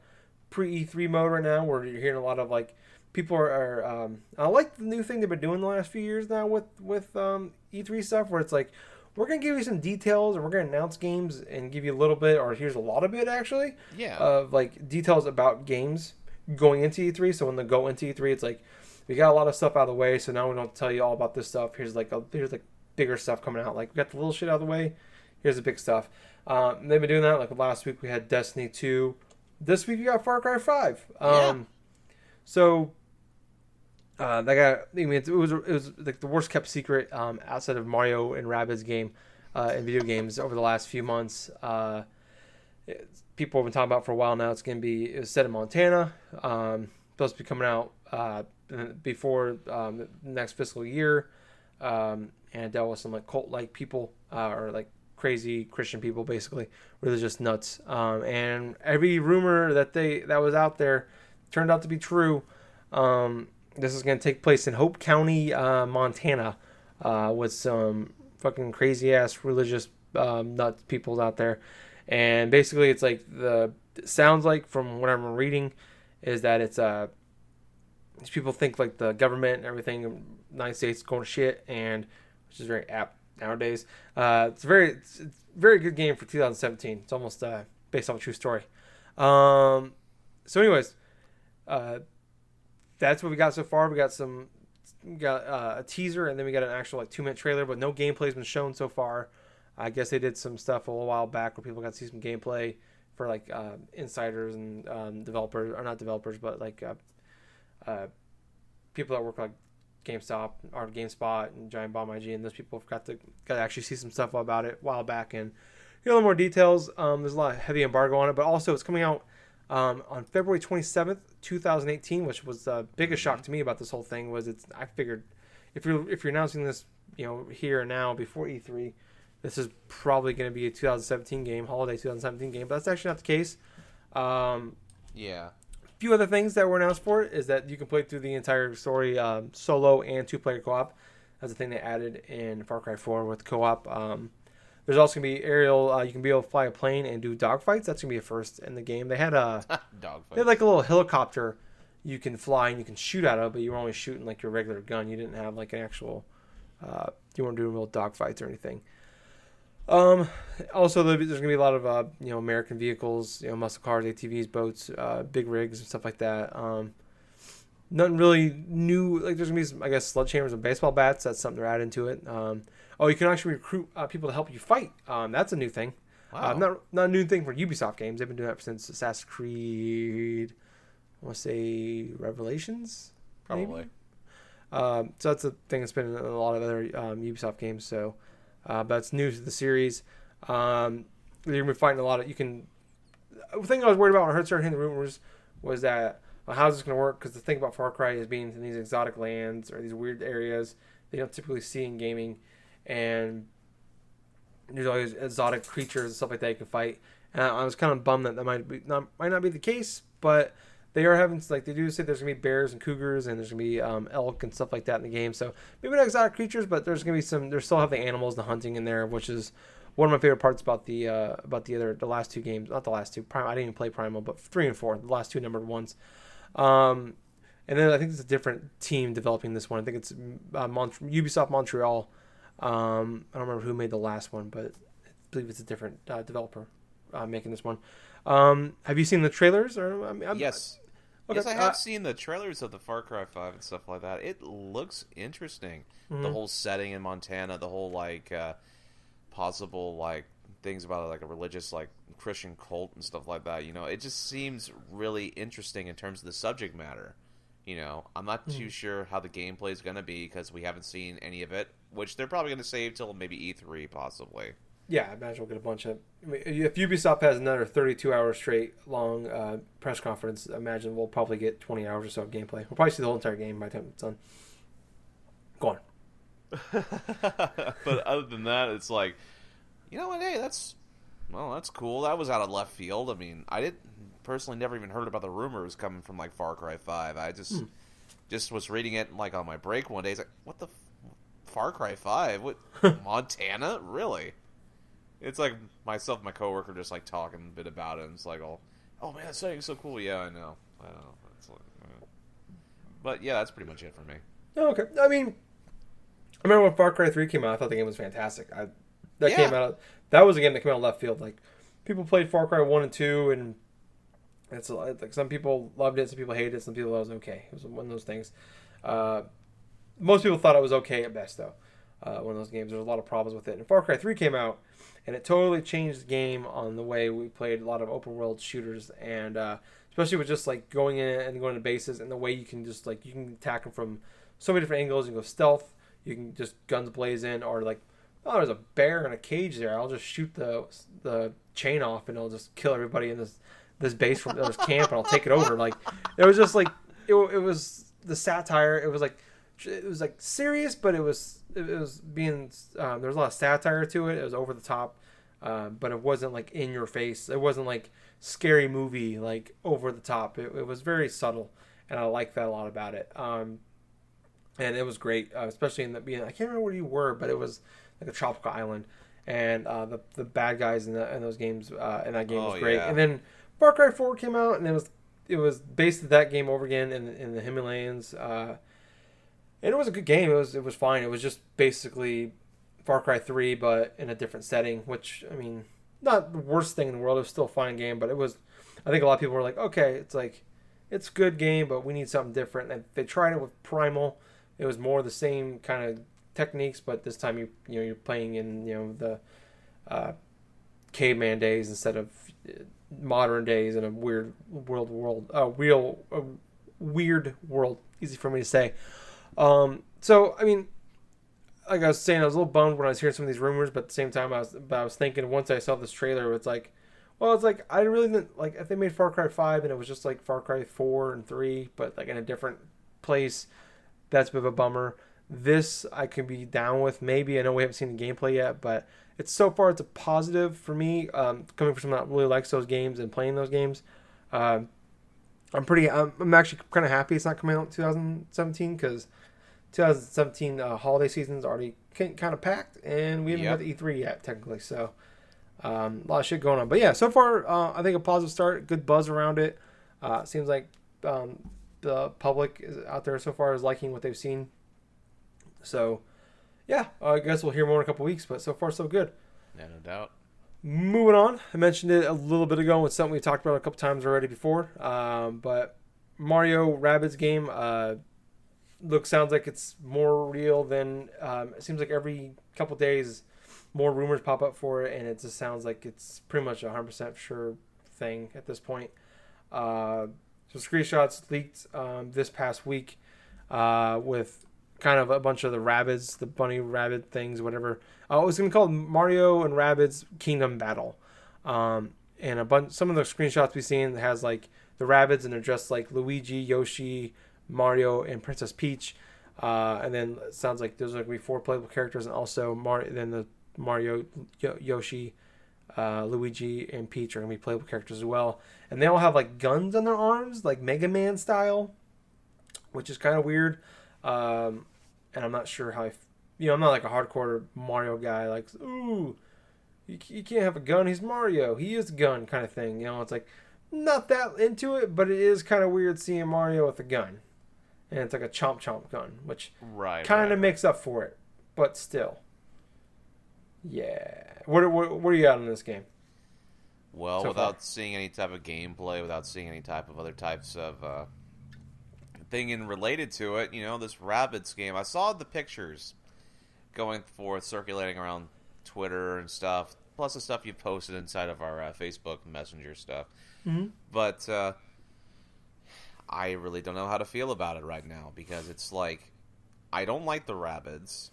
pre-E3 mode right now, where you're hearing a lot of like people are I like the new thing they've been doing the last few years now with E3 stuff, where it's like, we're going to give you some details and we're going to announce games and give you a little bit, or here's a lot of it actually, of like details about games going into E3. So when they go into E3, it's like, we got a lot of stuff out of the way, so now we don't tell you all about this stuff. Here's like bigger stuff coming out. Like we got the little shit out of the way. Here's the big stuff. They've been doing that. Like last week we had Destiny 2. This week you got Far Cry 5. So that got. I mean, it was like the worst kept secret outside of Mario and Rabbids game in video games over the last few months. People have been talking about for a while now. It was set in Montana. Supposed to be coming out before the next fiscal year, and it dealt with some like cult-like people or like crazy Christian people, basically religious nuts. And every rumor that was out there turned out to be true. This is going to take place in Hope County, Montana, with some fucking crazy ass religious nut people out there. And basically, it's like it sounds like from what I'm reading is that it's these people think like the government and everything in the United States is going to shit, and which is very apt nowadays. It's a very good game for 2017. It's almost based off a true story. So anyways, that's what we got so far. We got a teaser, and then we got an actual like 2-minute trailer, but no gameplay's been shown so far. I guess they did some stuff a little while back where people got to see some gameplay for like insiders and developers, or not developers, but like people that work like GameStop or GameSpot and Giant Bomb IG, and those people got to actually see some stuff about it a while back and get a little more details. There's a lot of heavy embargo on it, but also it's coming out on February 27th, 2018, which was the biggest shock to me about this whole thing. I figured if you're announcing this, you know, here and now before E3, this is probably going to be a 2017 game, holiday 2017 game, but that's actually not the case. Yeah. A few other things that were announced for it is that you can play through the entire story solo and 2-player co-op. That's the thing they added in Far Cry 4 with co-op. There's also going to be aerial. You can be able to fly a plane and do dogfights. That's going to be a first in the game. They had Dogfight. like a little helicopter you can fly and you can shoot out of, but you were only shooting like your regular gun. You didn't have like an actual. You weren't doing real dogfights or anything. Also, there's going to be a lot of American vehicles, muscle cars, ATVs, boats, big rigs and stuff like that. Nothing really new. Like there's going to be, I guess, sledgehammers and baseball bats. That's something they're adding to it. You can actually recruit people to help you fight. That's a new thing. Wow. Not a new thing for Ubisoft games. They've been doing that since Assassin's Creed. I want to say Revelations. Probably. So that's a thing that's been in a lot of other Ubisoft games. So that's new to the series. You're gonna be fighting a lot of. The thing I was worried about when I started hearing the rumors was that how's this gonna work? Because the thing about Far Cry is being in these exotic lands or these weird areas they don't typically see in gaming, and there's all these exotic creatures and stuff like that you can fight. And I was kind of bummed that might not be the case, but they are having, like, they do say there's gonna be bears and cougars and there's gonna be elk and stuff like that in the game. So maybe not exotic creatures, but there's gonna be some. They still have the animals, and the hunting in there, which is one of my favorite parts about the last two games. Not the last two. I didn't even play Primal, but 3 and 4, the last two numbered ones. And then I think it's a different team developing this one. I think it's Ubisoft Montreal. I don't remember who made the last one, but I believe it's a different developer making this one. Have you seen the trailers? Yes. Okay. Yes, I have seen the trailers of the Far Cry 5 and stuff like that. It looks interesting. Mm-hmm. The whole setting in Montana, the whole possible things about like a religious Christian cult and stuff like that. It just seems really interesting in terms of the subject matter. I'm not too sure how the gameplay is going to be because we haven't seen any of it, which they're probably going to save till maybe E3 possibly. Yeah, I imagine we'll get a bunch of. If Ubisoft has another 32-hour straight long press conference, I imagine we'll probably get 20 hours or so of gameplay. We'll probably see the whole entire game by the time it's done. Go on. But other than that, it's like, what? Hey, that's cool. That was out of left field. I mean, I didn't personally never even heard about the rumors coming from Far Cry 5. I just was reading it on my break one day. It's like, what the Far Cry 5? What Montana? Really? It's like myself and my coworker just talking a bit about it, and it's like, oh man, that's so cool. Yeah, I know. It's but yeah, that's pretty much it for me. Oh, okay. I mean, I remember when Far Cry 3 came out, I thought the game was fantastic. That was a game that came out of left field. People played Far Cry 1 and 2, and it's some people loved it, some people hated it, some people thought it was okay. It was one of those things. Most people thought it was okay at best, though. One of those games, there was a lot of problems with it. And Far Cry 3 came out, and it totally changed the game on the way we played a lot of open world shooters, and especially with just going in and going to bases, and the way you can just you can attack them from so many different angles. You can go stealth, you can just guns blaze in, or there's a bear in a cage there. I'll just shoot the chain off, and I'll just kill everybody in this base from this camp, and I'll take it over. It was just it was the satire. It was serious, but it was being there was a lot of satire to it. It was over the top, but it wasn't in your face. It wasn't scary movie over the top. It was very subtle, and I like that a lot about it. And it was great, especially in I can't remember where you were, but it was a tropical island, and the bad guys in those games in that game was great. Yeah. And then Far Cry 4 came out, and it was based on that game over again in the Himalayas. And it was a good game. It was fine. It was just basically Far Cry 3, but in a different setting, which, I mean, not the worst thing in the world. It was still a fine game, but it was, I think a lot of people were like, okay, it's a good game, but we need something different. And they tried it with Primal. It was more the same kind of techniques, but this time you're playing in, the caveman days instead of modern days in a weird world. Easy for me to say. So, I mean, like I was saying, I was a little bummed when I was hearing some of these rumors, but at the same time, I was thinking once I saw this trailer, it's I really didn't, if they made Far Cry 5 and it was just Far Cry 4 and 3, but in a different place, that's a bit of a bummer. This I can be down with, maybe. I know we haven't seen the gameplay yet, but it's a positive for me, coming from someone that really likes those games and playing those games. I'm actually kind of happy it's not coming out in 2017, because 2017 holiday season's already kind of packed, and we haven't Yep. got the E3 yet, technically. So a lot of shit going on. But yeah, so far I think a positive start, good buzz around it. Seems like the public is out there so far is liking what they've seen. So yeah, I guess we'll hear more in a couple weeks. But so far so good. Yeah, no doubt. Moving on, I mentioned it a little bit ago. It's something we talked about a couple times already before. But Mario Rabbids game sounds like it's more real than it seems like every couple days more rumors pop up for it, and it just sounds like it's pretty much a 100% sure thing at this point. So screenshots leaked this past week with kind of a bunch of the Rabbids, the bunny rabbit things, whatever. It was going to be called Mario and Rabbids Kingdom Battle. And some of the screenshots we've seen has like the Rabbids, and they're dressed like Luigi, Yoshi, Mario, and Princess Peach. And then it sounds like there's going to be 4 playable characters, and also the Mario, Yoshi, Luigi, and Peach are going to be playable characters as well. And they all have like guns on their arms, like Mega Man style, which is kind of weird. And I'm not sure how I'm not like a hardcore Mario guy, like, ooh, you can't have a gun, he's Mario, he is a gun kind of thing. It's like, not that into it, but it is kind of weird seeing Mario with a gun. And it's like a chomp chomp gun, which kind of makes up for it, but still. Yeah. What are you at on this game? Well, so without far? seeing any type of gameplay, without seeing any type of other types of thing in related to it, this Rabbids game, I saw the pictures going forth, circulating around Twitter and stuff, plus the stuff you posted inside of our Facebook Messenger stuff. Mm-hmm. But I really don't know how to feel about it right now, because it's like, I don't like the Rabbids.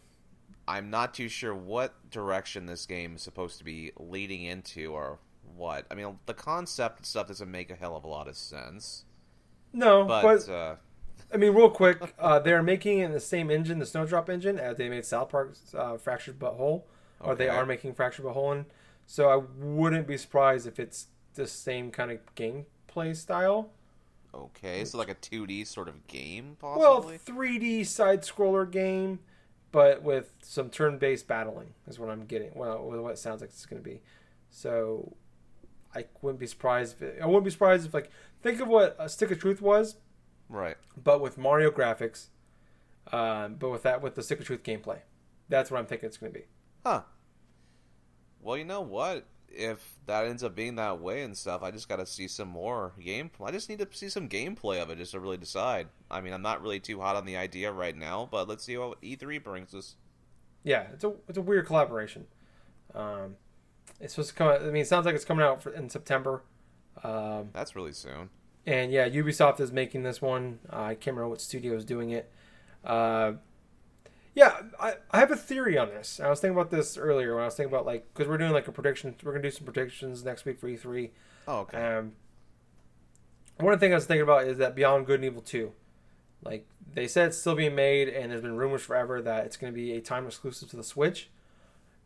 I'm not too sure what direction this game is supposed to be leading into, or what. I mean, the concept and stuff doesn't make a hell of a lot of sense. No, but I mean, real quick, they're making it in the same engine, the Snowdrop engine, as they made South Park's Fractured But Whole, or they are making Fractured But Whole in. So I wouldn't be surprised if it's the same kind of gameplay style. Okay, so like a 2D sort of game, possibly? Well, 3D side-scroller game, but with some turn-based battling is what I'm getting. Well, what it sounds like it's going to be. So I wouldn't be surprised if like, think of what a Stick of Truth was. Right. But with Mario graphics, but with the Stick of Truth gameplay. That's what I'm thinking it's going to be. Huh. Well, you know what? If that ends up being that way and stuff, I just got to see some more gameplay. I just need to see some gameplay of it just to really decide. I mean, I'm not really too hot on the idea right now, but let's see what E3 brings us. Yeah, it's a weird collaboration. It's supposed to come out, I mean, it sounds like it's coming out in September. That's really soon. And yeah, Ubisoft is making this one. I can't remember what studio is doing it. Yeah, I have a theory on this. I was thinking about this earlier when I was thinking about, like, because we're doing like a prediction. We're going to do some predictions next week for E3. Oh, okay. One of the things I was thinking about is that Beyond Good and Evil 2. Like, they said it's still being made, and there's been rumors forever that it's going to be a time exclusive to the Switch.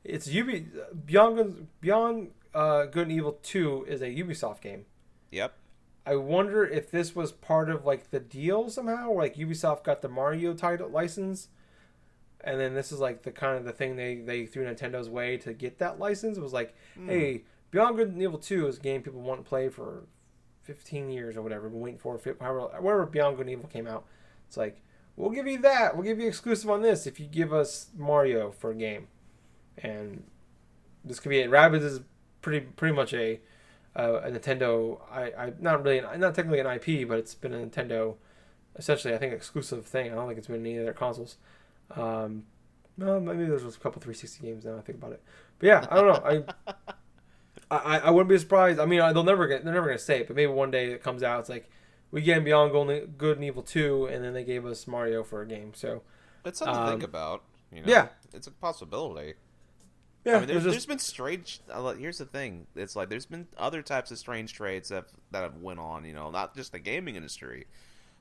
It's Beyond Good and Evil 2 is a Ubisoft game. Yep. I wonder if this was part of like the deal somehow. Like Ubisoft got the Mario title license, and then this is like the kind of the thing they threw Nintendo's way to get that license. It was like, hey, Beyond Good and Evil 2 is a game people want to play for 15 years or whatever. Been waiting for wherever Beyond Good and Evil came out. It's like, we'll give you that. We'll give you exclusive on this if you give us Mario for a game. And this could be it. Rabbids is pretty much a Nintendo. Not technically an IP, but it's been a Nintendo, essentially, I think, exclusive thing. I don't think it's been in any of their consoles. No, maybe there's a couple 360 games now I think about it. But yeah, I don't know. I wouldn't be surprised. I mean, they're never gonna say it, but maybe one day it comes out. It's like we get Beyond Good and Evil 2, and then they gave us Mario for a game. So it's something to think about. Yeah, it's a possibility. Yeah, I mean, there's been strange. Here's the thing: it's like there's been other types of strange trades that have went on. Not just the gaming industry,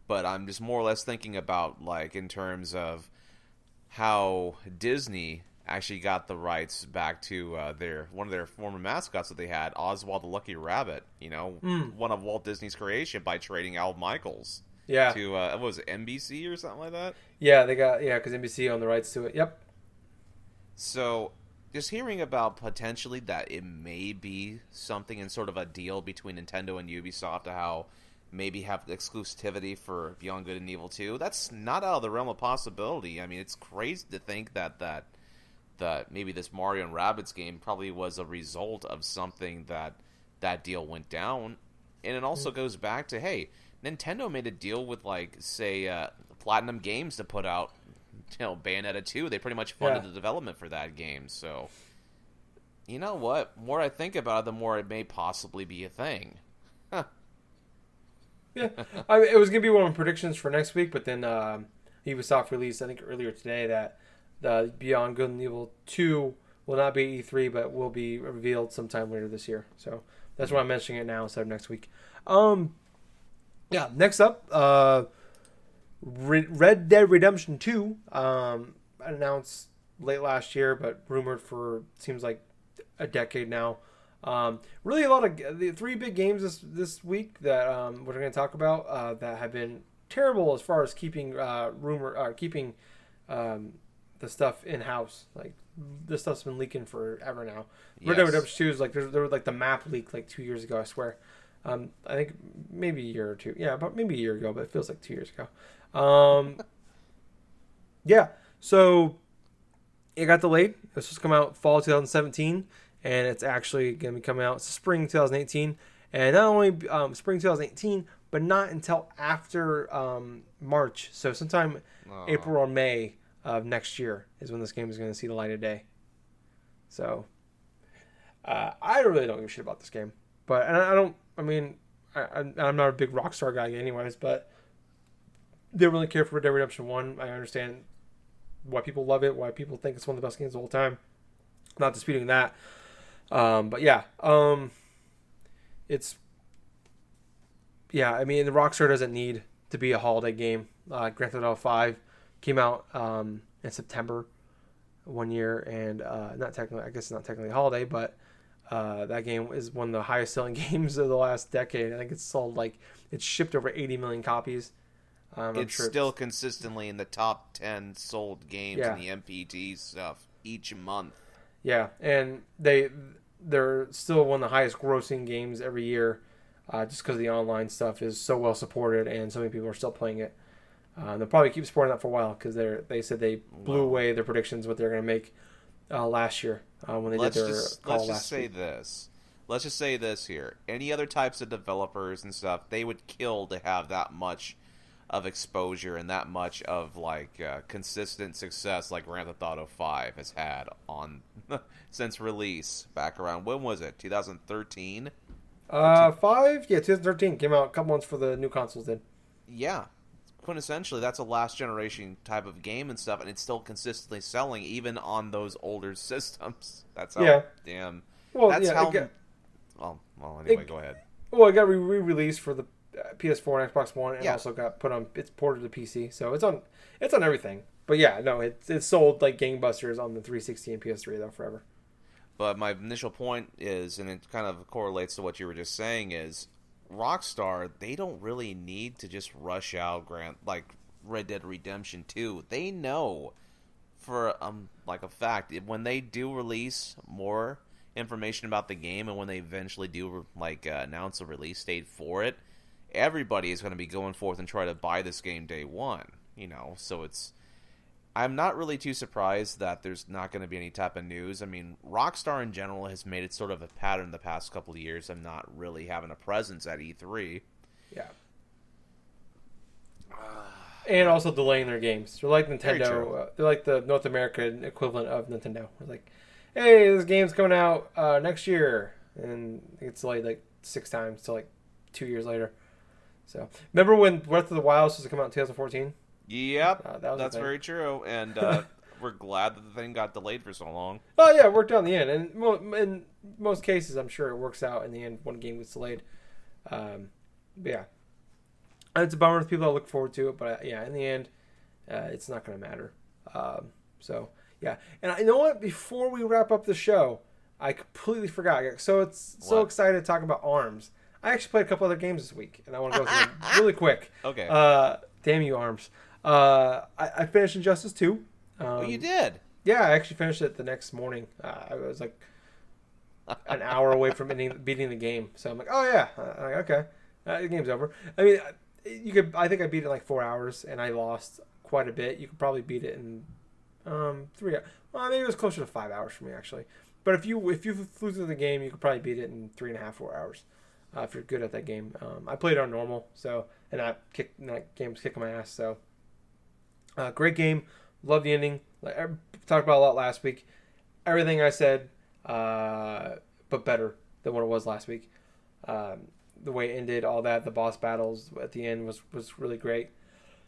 but I'm just more or less thinking about like in terms of how Disney actually got the rights back to one of their former mascots that they had, Oswald the Lucky Rabbit. One of Walt Disney's creation by trading Al Michaels. Yeah. To what was it, NBC or something like that? Yeah, because NBC owned the rights to it. Yep. So, just hearing about potentially that it may be something in sort of a deal between Nintendo and Ubisoft to how maybe have exclusivity for Beyond Good and Evil 2, that's not out of the realm of possibility. I mean, it's crazy to think that maybe this Mario and Rabbids game probably was a result of something that deal went down. And it also goes back to, hey, Nintendo made a deal with, like, say, Platinum Games to put out, Bayonetta 2. They pretty much funded the development for that game. So, you know what? The more I think about it, the more it may possibly be a thing. Huh. Yeah, it was going to be one of my predictions for next week, but then Ubisoft released, I think earlier today, that the Beyond Good and Evil 2 will not be E3, but will be revealed sometime later this year. So that's why I'm mentioning it now instead of next week. Yeah, next up, Red Dead Redemption 2, announced late last year, but rumored for, seems like, a decade now. Really a lot of the three big games this week that we're going to talk about that have been terrible as far as keeping keeping the stuff in house. Like, this stuff's been leaking forever now. Red Dead Redemption 2 is like there was like the map leak like 2 years ago, I swear. I think maybe a year or two. Yeah, about maybe a year ago, but it feels like 2 years ago. Yeah, so it got delayed. It was supposed to come out fall 2017. And it's actually going to be coming out spring 2018. And not only spring 2018, but not until after March. So sometime April or May of next year is when this game is going to see the light of day. So I really don't give a shit about this game. But I'm not a big Rockstar guy anyways, but they don't really care for Red Dead Redemption 1. I understand why people love it, why people think it's one of the best games of all time. I'm not disputing that. But yeah, I mean, the Rockstar doesn't need to be a holiday game. Grand Theft Auto 5 came out in September one year, and not technically a holiday, but that game is one of the highest selling games of the last decade. I think it's shipped over 80 million copies. It's still consistently in the top 10 sold games in the MPT stuff each month. Yeah, and they're still one of the highest grossing games every year, just because the online stuff is so well supported and so many people are still playing it. They'll probably keep supporting that for a while because they said they blew away their predictions what they're going to make last year when they did their call last week. Let's just say this here. Any other types of developers and stuff, they would kill to have that much of exposure and that much of consistent success like Grand Theft Auto 5 has had on since release back around, when was it, 2013? 2013 came out a couple months for the new consoles did. Yeah, quintessentially that's a last generation type of game and stuff, and it's still consistently selling even on those older systems. That's how damn. Well, that's how. Anyway, go ahead. Well, it got re-released for the PS4 and Xbox One, and also got put on. It's ported to PC, so it's on everything. But yeah, no, it's sold like gangbusters on the 360 and PS3 though forever. But my initial point is, and it kind of correlates to what you were just saying, is Rockstar, they don't really need to just rush out Red Dead Redemption 2. They know for a fact when they do release more information about the game, and when they eventually do announce a release date for it, everybody is going to be going forth and try to buy this game day one, so I'm not really too surprised that there's not going to be any type of news. I mean, Rockstar in general has made it sort of a pattern the past couple of years of not really having a presence at E3. Yeah. And also delaying their games. They're like Nintendo. They're like the North American equivalent of Nintendo. They're like, hey, this game's coming out next year. And it's delayed 6 times till 2 years later. So, remember when Breath of the Wild was supposed to come out in 2014? Yep, that's very true. And we're glad that the thing got delayed for so long. Oh, yeah, it worked out in the end. And in most cases, I'm sure it works out in the end when a game gets delayed. But yeah. It's a bummer for people that look forward to it. But yeah, in the end, it's not going to matter. So, yeah. And you know what? Before we wrap up the show, I completely forgot. I got so excited to talk about ARMS. I actually played a couple other games this week, and I want to go through them really quick. Okay. Damn you, ARMS. I finished Injustice 2. Oh, you did? Yeah, I actually finished it the next morning. I was like an hour away from beating the game, so I'm like, oh yeah, okay, the game's over. I mean, you could. I think I beat it in like 4 hours, and I lost quite a bit. You could probably beat it in 3. Well, maybe it was closer to 5 hours for me actually. But if you flew through the game, you could probably beat it in 3.5, 4 hours. If you're good at that game. I played it on normal, so and that game was kicking my ass. So great game. Love the ending. Like I talked about a lot last week. Everything I said, but better than what it was last week. The way it ended, all that, the boss battles at the end was really great.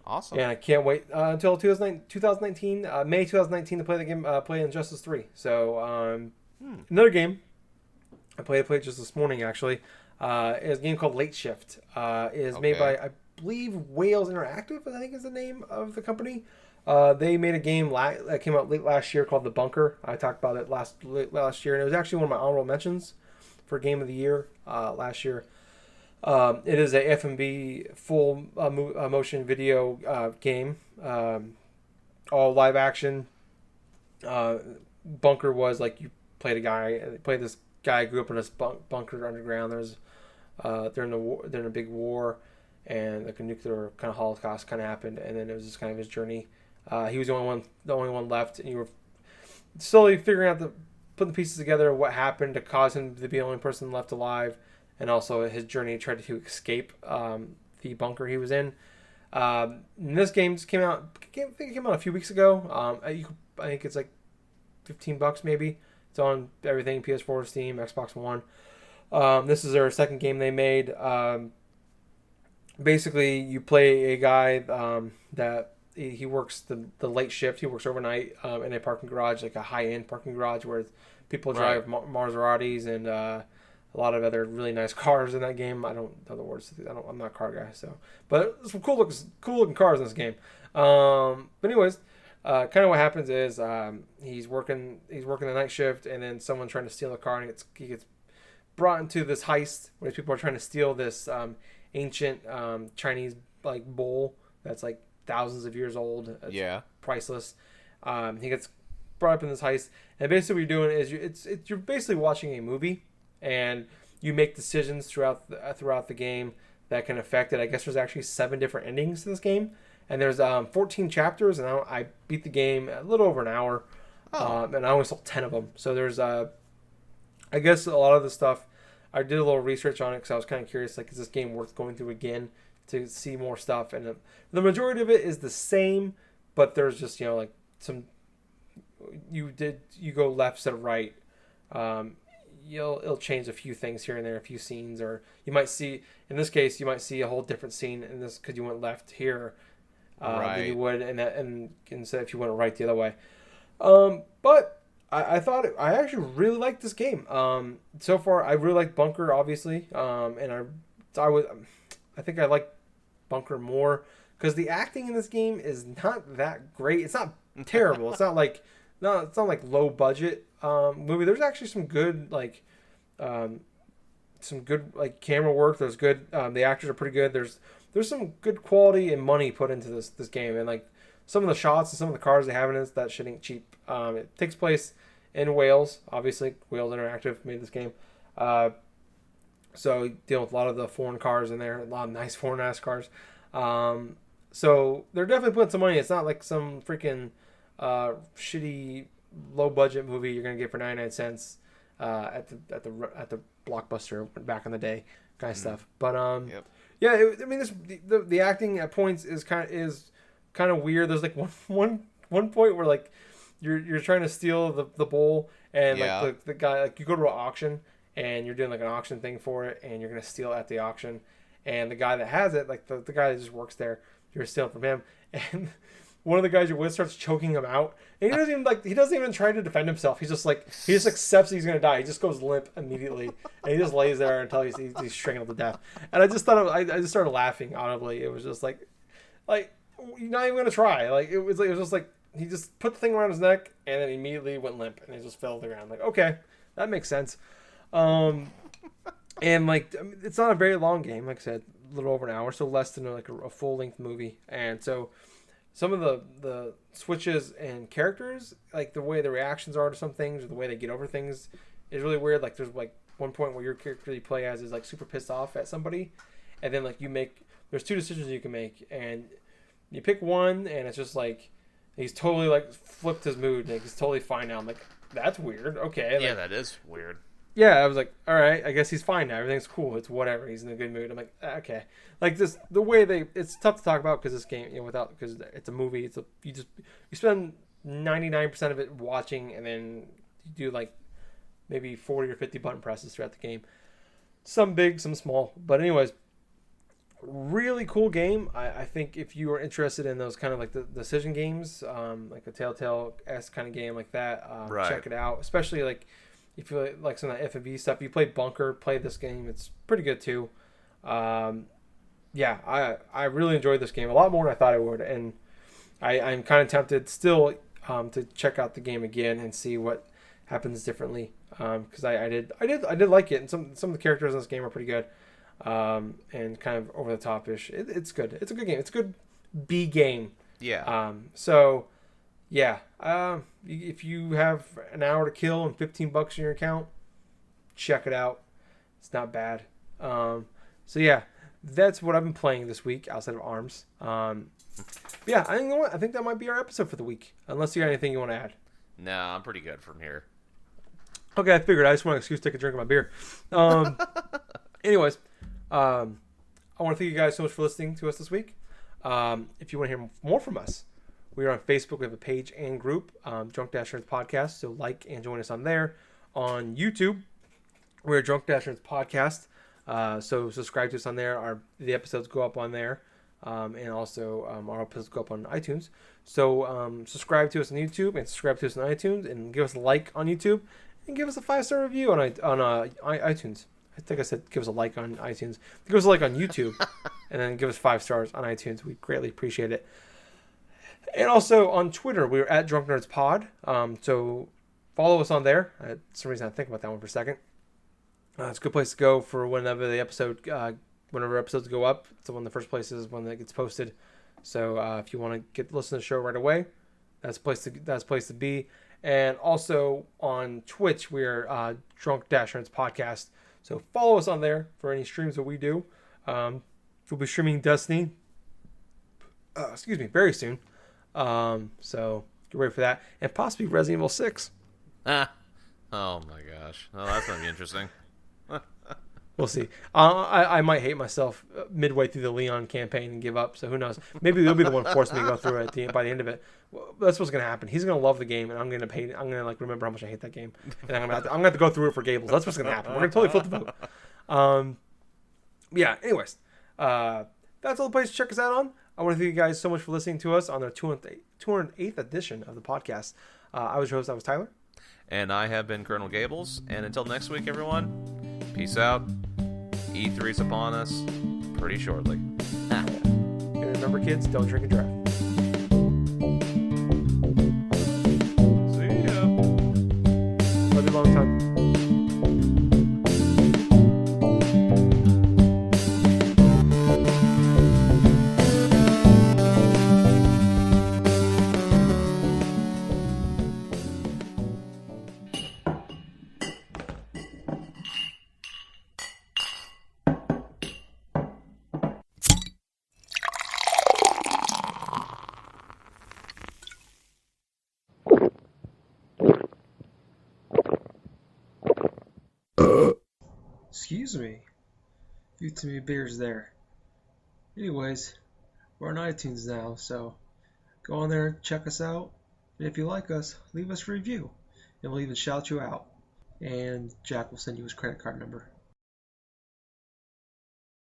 Awesome. And I can't wait until 2019, May 2019 to play the game, play Injustice 3. So another game I played just this morning actually. Is a game called Late Shift. Is made by, I believe, Wales Interactive, I think is the name of the company. They made a game that came out late last year called The Bunker. I talked about it last year, and it was actually one of my honorable mentions for Game of the Year last year. It is a F&B full motion video game, all live action. Bunker was like you played this guy grew up in this bunker underground. There's they're in a big war, and like a nuclear kind of holocaust kind of happened, and then it was just kind of his journey. He was the only one left, and you were slowly figuring out putting the pieces together, what happened to cause him to be the only person left alive, and also his journey tried to escape the bunker he was in. And this game just came out. I think it came out a few weeks ago. I think it's like $15 maybe. It's on everything: PS4, Steam, Xbox One. This is their second game they made. Basically, you play a guy that he works the late shift. He works overnight in a parking garage, like a high-end parking garage where people drive Maseratis and a lot of other really nice cars in that game. I don't know the words. I'm not a car guy, so but some cool looking cars in this game. But anyways. Kind of what happens is he's working the night shift, and then someone's trying to steal the car, and he gets brought into this heist where people are trying to steal this ancient Chinese like bowl that's like thousands of years old. It's priceless. He gets brought up in this heist, and basically what you're doing is you're basically watching a movie, and you make decisions throughout the game that can affect it. I guess there's actually 7 different endings to this game. And there's 14 chapters, and I beat the game a little over an hour, and I only saw 10 of them. So there's, I guess a lot of the stuff, I did a little research on it because I was kind of curious, like, is this game worth going through again to see more stuff? And the majority of it is the same, but there's just, like some, you go left instead of right. It'll change a few things here and there, a few scenes, or you might see, in this case, you might see a whole different scene in this because you went left here. Than you would, and instead if you went right the other way. But I actually really liked this game. So far I really like Bunker, obviously. And I think I like Bunker more because the acting in this game is not that great. It's not terrible. It's not like low budget movie. There's actually some good like camera work. There's good. The actors are pretty good. There's some good quality and money put into this game, and like some of the shots and some of the cars they have in it, that shit ain't cheap. It takes place in Wales, obviously. Wales Interactive made this game, so dealing with a lot of the foreign cars in there, a lot of nice foreign ass cars. So they're definitely putting some money. It's not like some freaking shitty low budget movie you're gonna get for 99 cents at the Blockbuster back in the day kind of stuff. But Yep. Yeah, the acting at points is kind of weird. There's like one point where like you're trying to steal the bowl, and like the guy, like you go to an auction and you're doing like an auction thing for it, and you're gonna steal at the auction, and the guy that has it, like the guy that just works there, you're stealing from him, and one of the guys you're with starts choking him out, and he doesn't even try to defend himself. He just accepts he's gonna die. He just goes limp immediately, and he just lays there until he's strangled to death. And I just thought I just started laughing audibly. It was just like you're not even gonna try. Like it was just like he just put the thing around his neck and then immediately went limp, and he just fell to the ground. Like, okay, that makes sense. And like it's not a very long game. Like I said, a little over an hour, so less than like a full length movie, and so. some of the switches and characters, like the way the reactions are to some things or the way they get over things, is really weird. Like there's like one point where your character you play as is like super pissed off at somebody, and then like there's two decisions you can make, and you pick one, and it's just like he's totally like flipped his mood, and he's totally fine now. I'm like, that's weird. Okay. Yeah, like, that is weird. yeah, I was like, all right, I guess he's fine now. Everything's cool. It's whatever. He's in a good mood. I'm like, okay. Like this, the way it's tough to talk about because this game, because it's a movie. You spend 99% of it watching, and then you do like maybe 40 or 50 button presses throughout the game. Some big, some small. But anyways, really cool game. I think if you are interested in those kind of like the decision games, like a Telltale-esque kind of game like that, Right. check it out. Especially like if you like some of that F&V stuff. If you played Bunker, play this game. It's pretty good too. Yeah, I really enjoyed this game a lot more than I thought I would, and I'm kind of tempted still to check out the game again and see what happens differently. Because I did like it, and some of the characters in this game are pretty good, and kind of over the top ish. It's good. It's a good game. It's a good B game. Yeah. So yeah, if you have an hour to kill and $15 in your account, check it out. It's not bad. So yeah, that's what I've been playing this week outside of ARMS. Yeah, I think that might be our episode for the week. Unless you got anything you want to add. No, I'm pretty good from here. Okay, I figured. I just want an excuse to take a drink of my beer. Anyways, I want to thank you guys so much for listening to us this week. If you want to hear more from us, we are on Facebook. We have a page and group, Drunk Dash Nerds Podcast. So like and join us on there. On YouTube, we're Drunk Dash Nerds Podcast. So subscribe to us on there. The episodes go up on there. And also our episodes go up on iTunes. So subscribe to us on YouTube and subscribe to us on iTunes and give us a like on YouTube and give us a 5-star review on iTunes. I think I said give us a like on iTunes. Give us a like on YouTube and then give us 5 stars on iTunes. We greatly appreciate it. And also on Twitter, we're at Drunk Nerds Pod. So follow us on there. For some reason I think about that one for a second. It's a good place to go for whenever episodes go up. So one of the first places when that gets posted. So if you want to listen to the show right away, that's a place to be. And also on Twitch, we're Drunk Dash Nerds Podcast. So follow us on there for any streams that we do. We'll be streaming Destiny. Very soon. So get ready for that, and possibly Resident Evil 6. Oh my gosh! Oh, that's gonna be interesting. We'll see. I might hate myself midway through the Leon campaign and give up. So who knows? Maybe he'll be the one forcing me to go through it by the end of it. Well, that's what's gonna happen. He's gonna love the game, and I'm gonna hate it. I'm gonna like remember how much I hate that game, and I'm gonna have to go through it for Gables. That's what's gonna happen. We're gonna totally flip the vote. Yeah. Anyways, that's all the place to check us out on. I want to thank you guys so much for listening to us on our 208th edition of the podcast. I was your host. I was Tyler. And I have been Colonel Gables. And until next week, everyone, peace out. E3's upon us pretty shortly. And remember, kids, don't drink and drive. See ya. Love you long time. Excuse me. Few too many beers there. Anyways, we're on iTunes now, so go on there, check us out, and if you like us, leave us a review, and we'll even shout you out. And Jack will send you his credit card number.